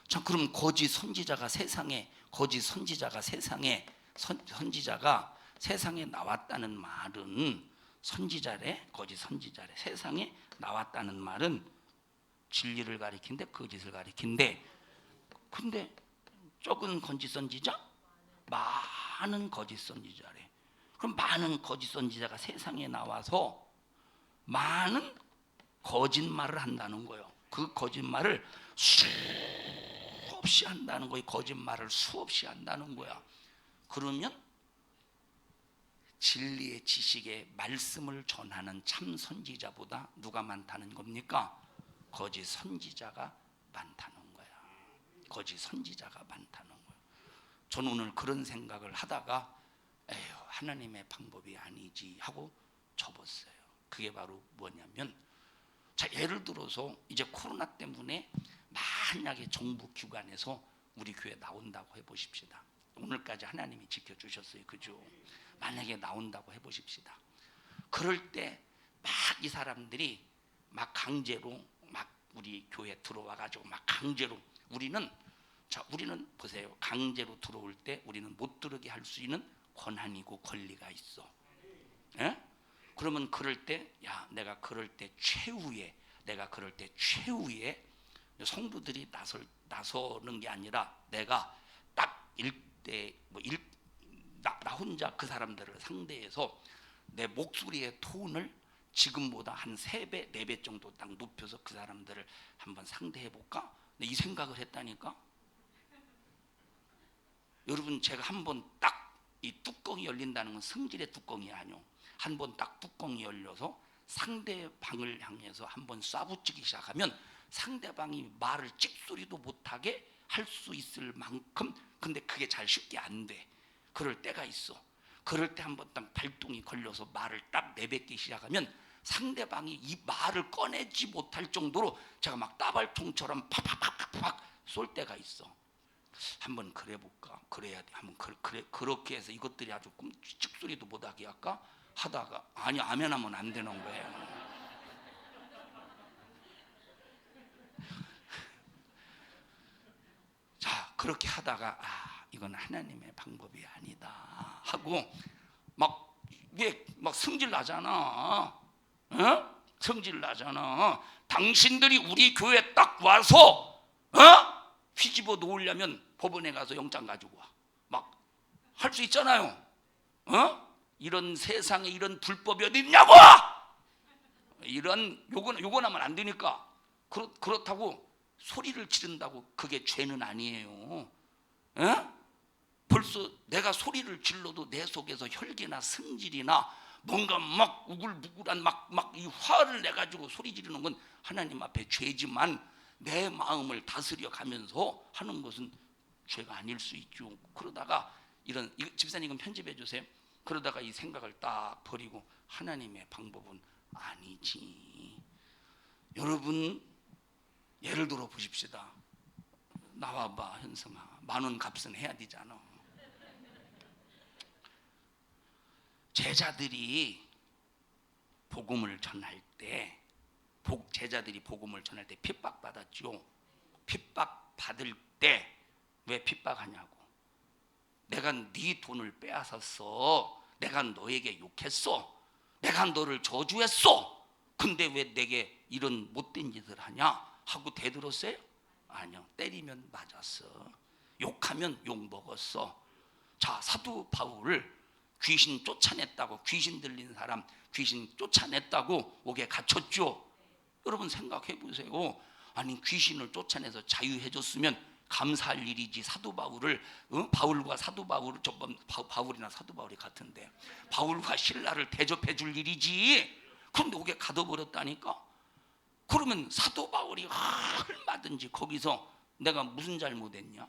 자, 그럼 거짓 선지자가 세상에 나왔다는 말은 선지자래, 거짓 선지자래. 세상에 나왔다는 말은 진리를 가리킨데 거짓을 가리킨데, 근데 적은 거짓 선지자, 많은 거짓 선지자래. 그럼 많은 거짓 선지자가 세상에 나와서 많은 거짓말을 한다는 거예요. 그 거짓말을 수없이 한다는 거예요. 거짓말을 수없이 한다는 거야. 그러면 진리의 지식의 말씀을 전하는 참 선지자보다 누가 많다는 겁니까? 거짓 선지자가 많다는 거야. 거짓 선지자가 많다는 거야. 저는 오늘 그런 생각을 하다가 에휴, 하나님의 방법이 아니지 하고 접었어요. 그게 바로 뭐냐면, 자, 예를 들어서 이제 코로나 때문에 만약에 정부 기관에서 우리 교회 나온다고 해보십시다. 오늘까지 하나님이 지켜주셨어요. 그죠? 만약에 나온다고 해보십시다. 그럴 때 막 이 사람들이 막 강제로 막 우리 교회에 들어와가지고 막 강제로 우리는 보세요. 강제로 들어올 때 우리는 못 들어오게 할 수 있는 권한이고 권리가 있어. 예? 그러면 그럴 때, 야, 내가 그럴 때 최후에 성도들이 나서는 게 아니라 내가 딱 나 혼자 그 사람들을 상대해서 내 목소리의 톤을 지금보다 한 3배, 4배 정도 딱 높여서 그 사람들을 한번 상대해볼까? 이 생각을 했다니까. 여러분, 제가 한번 딱 이 뚜껑이 열린다는 건 성질의 뚜껑이 아니오. 한번 딱 뚜껑이 열려서 상대방을 향해서 한번 쏴붙이기 시작하면 상대방이 말을 찍소리도 못하게 할 수 있을 만큼, 근데 그게 잘 쉽게 안 돼. 그럴 때가 있어. 그럴 때 한번 딱 발동이 걸려서 말을 딱 내뱉기 시작하면 상대방이 이 말을 꺼내지 못할 정도로 제가 막 따발총처럼 팍팍팍팍 쏠 때가 있어. 한번 그래 볼까? 그래야 돼. 한번 그렇게 해서 이것들이 아주 찍소리도 못하게 할까? 하다가 아니, 아멘 하면 안 되는 거예요. 자, 그렇게 하다가 이건 하나님의 방법이 아니다 하고 막 성질 나잖아. 어? 성질 나잖아. 당신들이 우리 교회에 딱 와서 휘집어 놓으려면 법원에 가서 영장 가지고 와. 막 할 수 있잖아요. 이런 세상에 이런 불법이 어디 있냐고! 이런 요건 하면 안 되니까 그렇다고 소리를 지른다고 그게 죄는 아니에요. 에? 벌써 내가 소리를 질러도 내 속에서 혈기나 성질이나 뭔가 막 우글부글한 막 이 화를 내 가지고 소리 지르는 건 하나님 앞에 죄지만 내 마음을 다스려 가면서 하는 것은 죄가 아닐 수 있죠. 그러다가 집사님 이건 편집해 주세요. 그러다가 이 생각을 딱 버리고 하나님의 방법은 아니지. 여러분 예를 들어 보십시다. 나와봐 현성아. 10,000원 값은 해야 되잖아. 제자들이 복음을 전할 때 핍박받았죠. 핍박받을 때 왜 핍박하냐고. 내가 네 돈을 빼앗았어. 내가 너에게 욕했어. 내가 너를 저주했어. 근데 왜 내게 이런 못된 짓을 하냐 하고 대들었어요? 아니요. 때리면 맞았어. 욕하면 욕 먹었어. 자, 사도 바울을 귀신 쫓아냈다고, 귀신 들린 사람 귀신 쫓아냈다고 옥에 갇혔죠. 여러분 생각해 보세요. 아니 귀신을 쫓아내서 자유해 줬으면 감사할 일이지. 사도 바울을 바울과 사도 바울을 바울이나 사도 바울이 같은데 바울과 신라를 대접해 줄 일이지. 그런데 옥에 가둬버렸다니까. 그러면 사도 바울이 얼마든지 거기서 내가 무슨 잘못했냐?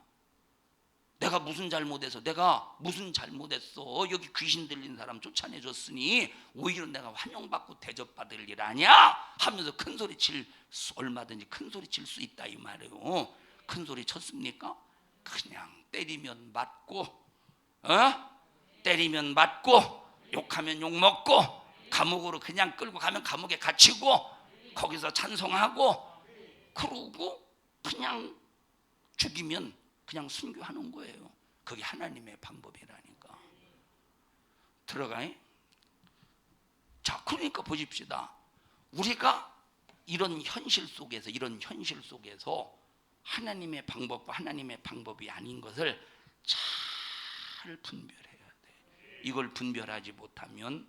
내가 무슨 잘못해서 내가 무슨 잘못했어? 여기 귀신 들린 사람 쫓아내줬으니 오히려 내가 환영받고 대접받을 일 아니야? 하면서 얼마든지 큰 소리 칠 수 있다 이 말이에요. 큰 소리 쳤습니까? 그냥 때리면 맞고, 때리면 맞고, 욕하면 욕 먹고, 감옥으로 그냥 끌고 가면 감옥에 갇히고, 거기서 찬송하고, 그러고 그냥 죽이면 그냥 순교하는 거예요. 그게 하나님의 방법이라니까. 들어가요? 자, 그러니까 보십시다. 우리가 이런 현실 속에서 하나님의 방법과 하나님의 방법이 아닌 것을 잘 분별해야 돼. 이걸 분별하지 못하면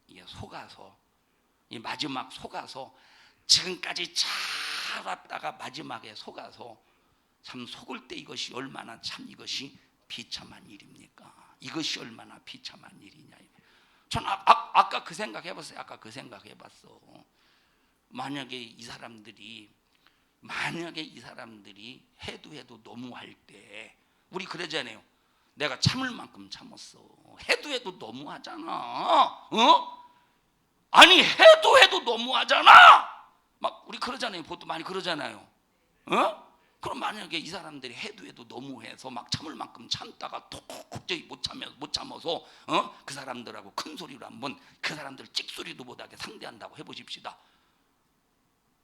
이게 속아서 이 마지막 속아서 지금까지 잘 왔다가 마지막에 속아서 참 속을 때 이것이 얼마나 참 이것이 비참한 일입니까? 이것이 얼마나 비참한 일이냐. 저는 아까 그 생각 해봤어요. 만약에 이 사람들이 해도 너무할 때 우리 그러잖아요. 내가 참을 만큼 참았어. 해도 너무하잖아. 아니 해도 너무하잖아. 막 우리 그러잖아요. 보통 많이 그러잖아요. 그럼 만약에 이 사람들이 해도 너무해서 막 참을 만큼 참다가 도저히 못 참아서 그 사람들하고 큰 소리로 한번 그 사람들 찍소리도 못하게 상대한다고 해보십시다.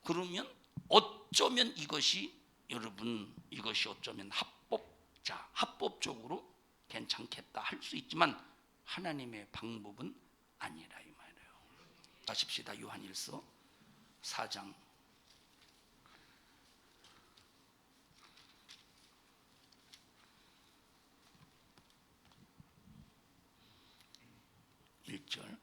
그러면 어쩌면 이것이 어쩌면 합법적으로 괜찮겠다 할 수 있지만 하나님의 방법은 아니라 이 말이에요. 가십시다. 요한일서 4장 1절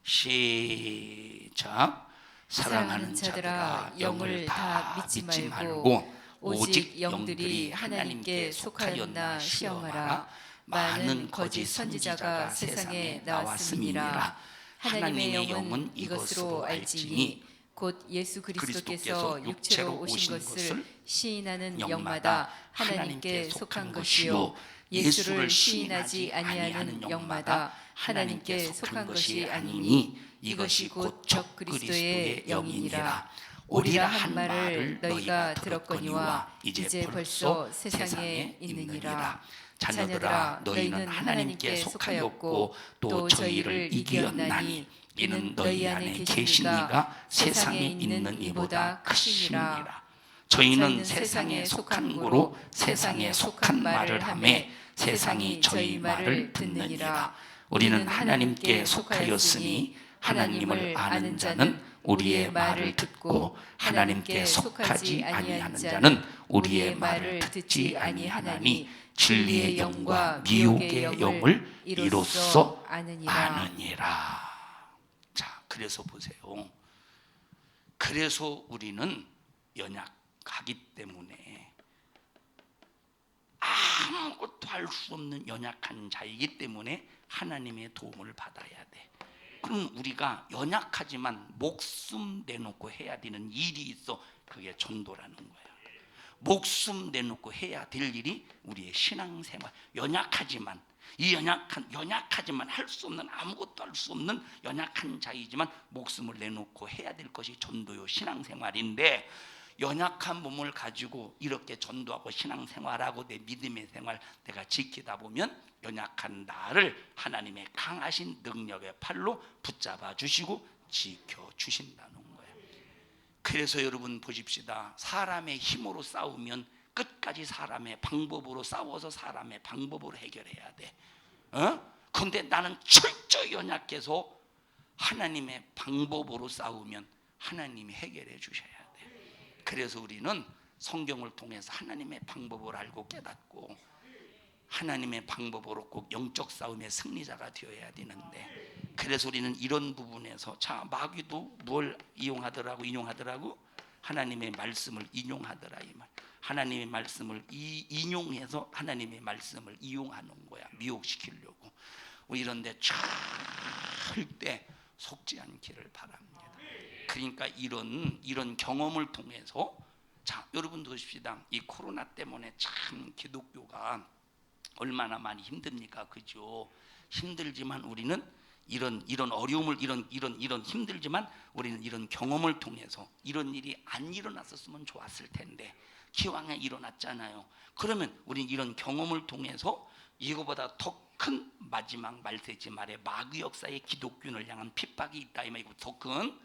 시작. 사랑하는 자들아 영을 다 믿지 말고 오직 영들이 하나님께 속하였나 시험하라. 많은 거짓 선지자가 세상에 나왔음이니라. 하나님의 영은 이것으로 알지니 곧 예수 그리스도께서 육체로 오신 것을 시인하는 영마다 하나님께 속한 것이요 예수를 시인하지 아니하는 영마다 하나님께 속한 것이 아니니 이것이 곧 적 그리스도의 영이니라. 오리라 한 말을 너희가 들었거니와 이제 벌써 세상에 있느니라. 자녀들아 너희는 하나님께 속하였고 또 저희를 이기었나니 이는 너희 안에 계신 이가 세상에 있는 이보다 크시니라. 저희는 세상에 속한 고로 세상에 속한 말을 하매 세상이 저희 말을 듣느니라. 우리는 하나님께 속하였으니 하나님을 아는 자는 우리의 말을 듣고 하나님께 속하지 아니하는 자는 우리의 말을 듣지 아니하나니 진리의 영과 미혹의 영을 이로써 아느니라. 자, 그래서 보세요. 그래서 우리는 연약하기 때문에, 아무것도 할 수 없는 연약한 자이기 때문에 하나님의 도움을 받아야 돼. 그럼 우리가 연약하지만 목숨 내놓고 해야 되는 일이 있어. 그게 전도라는 거야. 목숨 내놓고 해야 될 일이 우리의 신앙생활. 연약하지만 연약하지만 할 수 없는, 아무것도 할 수 없는 연약한 자이지만 목숨을 내놓고 해야 될 것이 전도요 신앙생활인데, 연약한 몸을 가지고 이렇게 전도하고 신앙생활하고 내 믿음의 생활 내가 지키다 보면 연약한 나를 하나님의 강하신 능력의 팔로 붙잡아 주시고 지켜 주신다는 거예요. 그래서 여러분 보십시다. 사람의 힘으로 싸우면 끝까지 사람의 방법으로 싸워서 사람의 방법으로 해결해야 돼. 그런데 나는 철저히 연약해서 하나님의 방법으로 싸우면 하나님이 해결해 주셔야 돼. 그래서 우리는 성경을 통해서 하나님의 방법을 알고 깨닫고 하나님의 방법으로 꼭 영적 싸움의 승리자가 되어야 되는데, 그래서 우리는 이런 부분에서, 자, 마귀도 뭘 인용하더라고? 하나님의 말씀을 인용하더라 이 말. 하나님의 말씀을 인용해서 하나님의 말씀을 이용하는 거야. 미혹시키려고. 이런데 절대 속지 않기를 바랍니다. 그러니까 이런 경험을 통해서, 자, 여러분도 보십시다. 이 코로나 때문에 참 기독교가 얼마나 많이 힘듭니까? 그죠? 힘들지만 우리는 이런 어려움을, 이런 힘들지만 우리는 이런 경험을 통해서, 이런 일이 안 일어났었으면 좋았을 텐데 기왕에 일어났잖아요. 그러면 우리는 이런 경험을 통해서 이거보다 더 큰 마지막 말세지 말에 마귀 역사의 기독교인을 향한 핍박이 있다 이 말이고, 더 큰.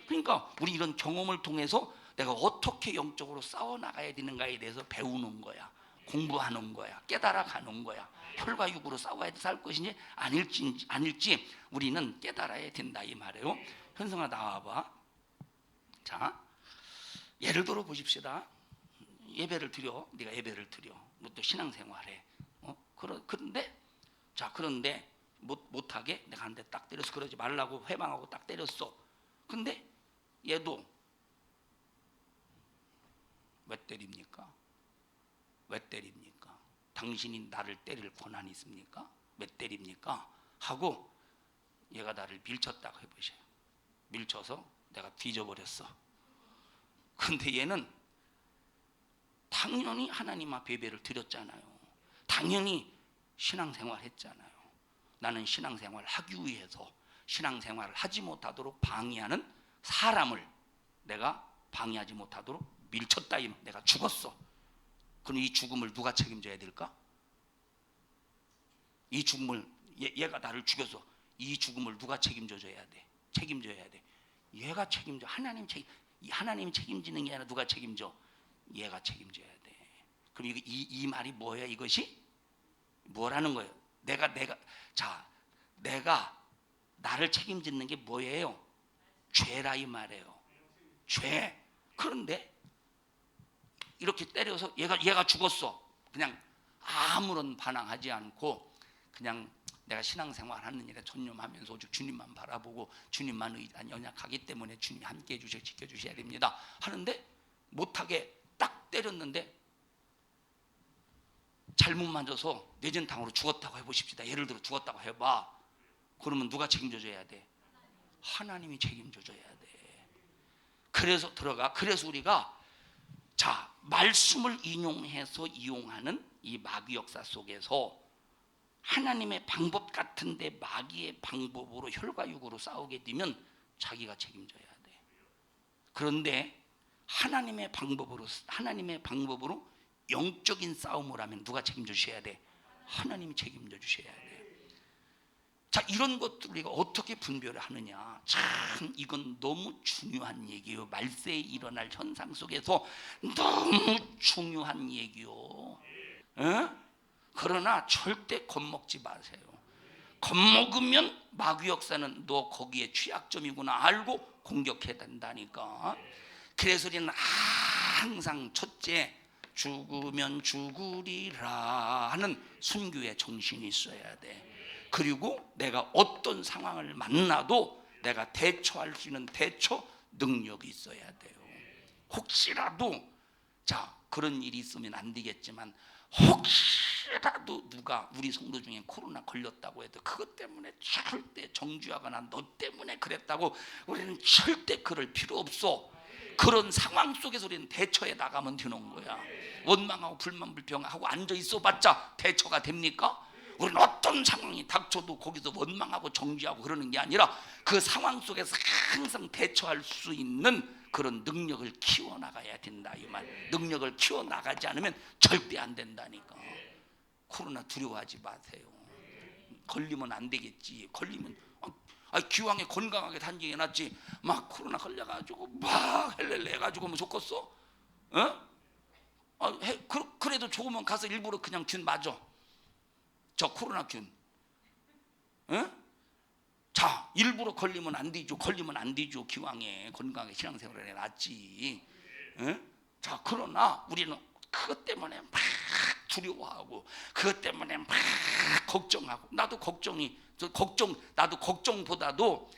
그러니까 우리 이런 경험을 통해서 내가 어떻게 영적으로 싸워나가야 되는가에 대해서 배우는 거야. 공부하는 거야. 깨달아가는 거야. 혈과 육으로 싸워야 살 것인지 아닐지 우리는 깨달아야 된다 이 말이에요. 현성아 나와봐. 자, 예를 들어 보십시다. 예배를 드려. 네가 예배를 드려. 뭐 또 신앙생활해. 그런데 못하게 내가 한 대 딱 때려서, 그러지 말라고 회방하고 딱 때렸어. 근데 얘도 왜 때립니까? 왜 때립니까? 당신이 나를 때릴 권한이 있습니까? 왜 때립니까? 하고 얘가 나를 밀쳤다고 해보세요. 밀쳐서 내가 뒤져버렸어. 근데 얘는 당연히 하나님 앞에 예배를 드렸잖아요. 당연히 신앙생활 했잖아요. 나는 신앙생활 하기 위해서 신앙생활을 하지 못하도록 방해하는 사람을 내가 방해하지 못하도록 밀쳤다. 내가 죽었어. 그럼 이 죽음을 누가 책임져야 될까? 이 죽음을, 얘가 나를 죽여서 이 죽음을 누가 책임져줘야 돼? 책임져야 돼. 얘가 책임져. 하나님이 책임지는 게 아니라 누가 책임져? 얘가 책임져야 돼. 그럼 이 말이 뭐예요? 이것이 뭐라는 거예요? 내가 나를 책임지는 게 뭐예요? 죄라 이 말이에요. 죄. 그런데 이렇게 때려서 얘가 죽었어. 그냥 아무런 반항하지 않고 그냥 내가 신앙생활 하는 일에 전념하면서 오직 주님만 바라보고 주님만 의지한 연약하기 때문에 주님이 함께해 주셔 지켜주셔야 됩니다 하는데, 못하게 딱 때렸는데 잘못 맞아서 뇌전탕으로 죽었다고 해보십시다. 예를 들어 죽었다고 해봐. 그러면 누가 책임져줘야 돼? 하나님이 책임져줘야 돼. 그래서 우리가, 자, 말씀을 인용해서 이용하는 이 마귀 역사 속에서 하나님의 방법 같은데 마귀의 방법으로 혈과 육으로 싸우게 되면 자기가 책임져야 돼. 그런데 하나님의 방법으로 영적인 싸움을 하면 누가 책임져 주셔야 돼? 하나님이 책임져 주셔야 돼. 자, 이런 것들 우리가 어떻게 분별을 하느냐? 참 이건 너무 중요한 얘기예요. 말세에 일어날 현상 속에서 너무 중요한 얘기요. 그러나 절대 겁먹지 마세요. 겁먹으면 마귀 역사는 너 거기에 취약점이구나 알고 공격해야 된다니까. 그래서 우리는 항상 첫째, 죽으면 죽으리라 하는 순교의 정신이 있어야 돼. 그리고 내가 어떤 상황을 만나도 내가 대처할 수 있는 대처 능력이 있어야 돼요. 혹시라도 자 그런 일이 있으면 안 되겠지만 혹시라도 누가 우리 성도 중에 코로나 걸렸다고 해도 그것 때문에 절대 정주하거나 너 때문에 그랬다고 우리는 절대 그럴 필요 없어. 그런 상황 속에서 우리는 대처해 나가면 되는 거야. 원망하고 불만불평하고 앉아 있어봤자 대처가 됩니까? 우리는 어떤 상황이 닥쳐도 거기서 원망하고 정지하고 그러는 게 아니라 그 상황 속에서 항상 대처할 수 있는 그런 능력을 키워나가야 된다 이 말. 능력을 키워나가지 않으면 절대 안 된다니까. 코로나 두려워하지 마세요. 걸리면 안 되겠지. 걸리면 기왕에 건강하게 단정해 놨지 막 코로나 걸려가지고 막 헬렐레 해가지고 뭐 좋겠어? 그래도 좋으면 가서 일부러 그냥 균 맞아. 저 코로나 균. 자 일부러 걸리면 안 되죠. 걸리면 안 되죠. 기왕에 건강하게 신앙생활을 해놨지. 자 그러나 우리는 그것 때문에 막 두려워하고 그것 때문에 막 걱정하고 나도 걱정보다도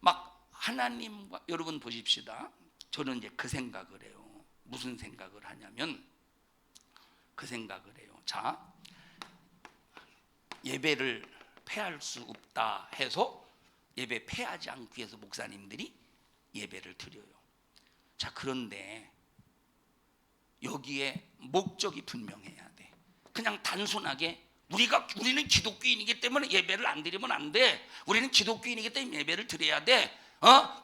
막 하나님과 여러분 보십시다. 저는 이제 그 생각을 해요. 무슨 생각을 하냐면 그 생각을 해요. 자 예배를 패할 수 없다 해서 예배 패하지 않기 위해서 목사님들이 예배를 드려요. 자 그런데 여기에 목적이 분명해야 돼. 그냥 단순하게 우리는 기독교인이기 때문에 예배를 안 드리면 안 돼. 우리는 기독교인이기 때문에 예배를 드려야 돼.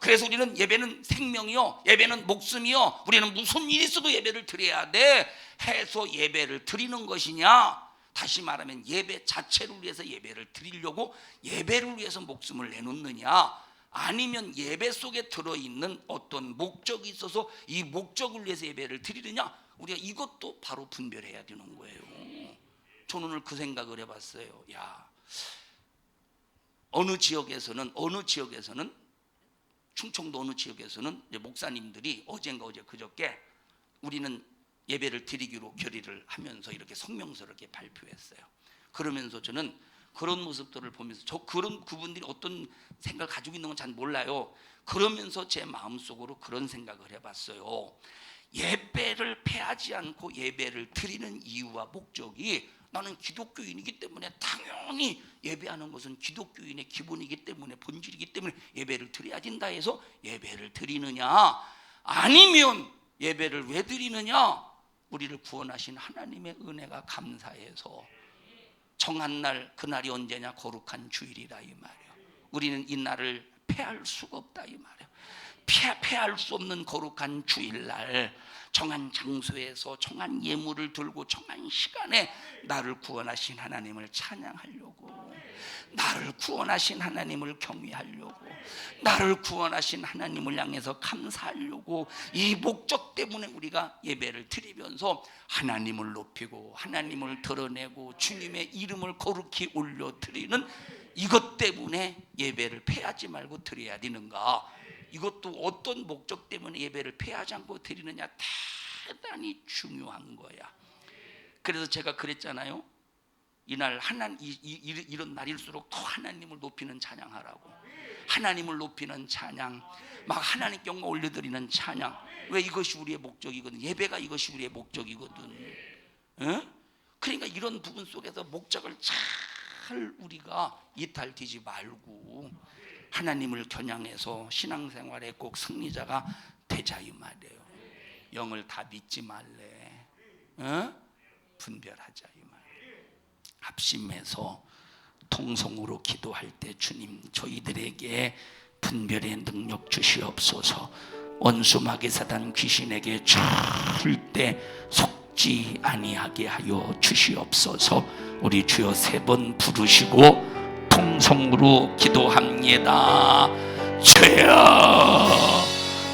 그래서 우리는 예배는 생명이요, 예배는 목숨이요, 우리는 무슨 일이 있어도 예배를 드려야 돼 해서 예배를 드리는 것이냐? 다시 말하면 예배 자체를 위해서 예배를 드리려고 예배를 위해서 목숨을 내놓느냐, 아니면 예배 속에 들어있는 어떤 목적이 있어서 이 목적을 위해서 예배를 드리느냐, 우리가 이것도 바로 분별해야 되는 거예요. 저는 오늘 그 생각을 해봤어요. 야, 어느 지역에서는 충청도 어느 지역에서는 이제 목사님들이 어젠가 어제 그저께 우리는 예배를 드리기로 결의를 하면서 이렇게 성명서를 이렇게 발표했어요. 그러면서 저는 그런 모습들을 보면서 그분들이 어떤 생각을 가지고 있는 건 잘 몰라요. 그러면서 제 마음속으로 그런 생각을 해봤어요. 예배를 패하지 않고 예배를 드리는 이유와 목적이 나는 기독교인이기 때문에 당연히 예배하는 것은 기독교인의 기본이기 때문에 본질이기 때문에 예배를 드려야 된다 해서 예배를 드리느냐, 아니면 예배를 왜 드리느냐, 우리를 구원하신 하나님의 은혜가 감사해서 정한 날, 그날이 언제냐, 거룩한 주일이라 이 말이에요. 우리는 이 날을 패할 수가 없다 이 말이에요. 패할 수 없는 거룩한 주일날 정한 장소에서 정한 예물을 들고 정한 시간에 나를 구원하신 하나님을 찬양하려고, 나를 구원하신 하나님을 경외하려고, 나를 구원하신 하나님을 향해서 감사하려고, 이 목적 때문에 우리가 예배를 드리면서 하나님을 높이고 하나님을 드러내고 주님의 이름을 거룩히 올려드리는 이것 때문에 예배를 패하지 말고 드려야 되는가? 이것도 어떤 목적 때문에 예배를 패하지 않고 드리느냐, 대단히 중요한 거야. 그래서 제가 그랬잖아요. 이날 이런 날일수록 더 하나님을 높이는 찬양하라고. 하나님을 높이는 찬양, 막 하나님께 영광 올려드리는 찬양. 왜? 이것이 우리의 목적이거든. 예배가 이것이 우리의 목적이거든. 그러니까 이런 부분 속에서 목적을 잘 우리가 이탈되지 말고 하나님을 겨냥해서 신앙생활에 꼭 승리자가 되자 이 말이에요. 영을 다 믿지 말래. 분별하자 이 말이에요. 합심해서 통성으로 기도할 때 주님 저희들에게 분별의 능력 주시옵소서. 원수 마귀사단 귀신에게 절대 속지 아니하게 하여 주시옵소서. 우리 주여 3번 부르시고 통성으로 기도합니다. 주여,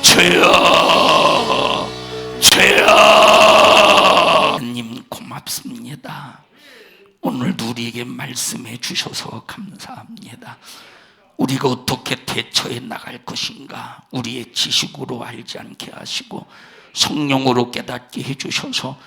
주여, 주여. 하나님 고맙습니다. 오늘도 우리에게 말씀해 주셔서 감사합니다. 우리가 어떻게 대처해 나갈 것인가 우리의 지식으로 알지 않게 하시고 성령으로 깨닫게 해주셔서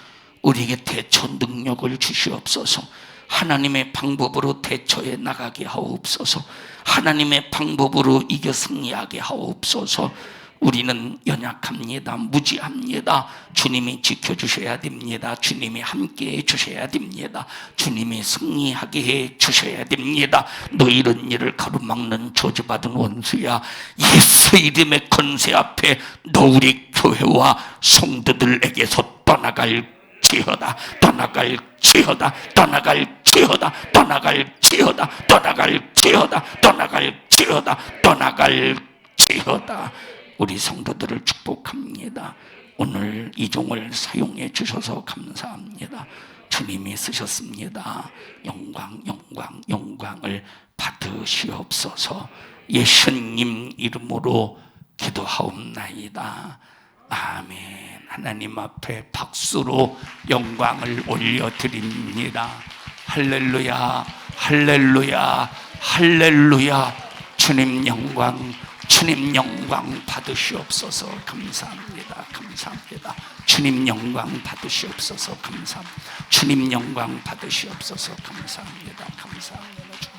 우리에게 대처 능력을 주시옵소서. 하나님의 방법으로 대처해 나가게 하옵소서. 하나님의 방법으로 이겨 승리하게 하옵소서. 우리는 연약합니다. 무지합니다. 주님이 지켜주셔야 됩니다. 주님이 함께해 주셔야 됩니다. 주님이 승리하게 해 주셔야 됩니다. 너 이런 일을 가로막는 저주받은 원수야, 예수 이름의 권세 앞에 너 우리 교회와 성도들에게서 떠나갈지어다. 떠나갈지어다. 떠나갈지어다. 떠나갈지어다. 떠나갈지어다. 떠나갈지어다. 떠나갈지어다. 우리 성도들을 축복합니다. 오늘 이종을 사용해 주셔서 감사합니다. 주님이 쓰셨습니다. 영광, 영광, 영광을 받으시옵소서. 예수님 이름으로 기도하옵나이다. 아멘. 하나님 앞에 박수로 영광을 올려드립니다. 할렐루야, 할렐루야, 할렐루야. 주님 영광, 주님 영광 받으시옵소서. 감사합니다. 감사합니다. 주님 영광 받으시옵소서. 감사합니다. 주님 영광 받으시옵소서. 감사합니다. 감사합니다.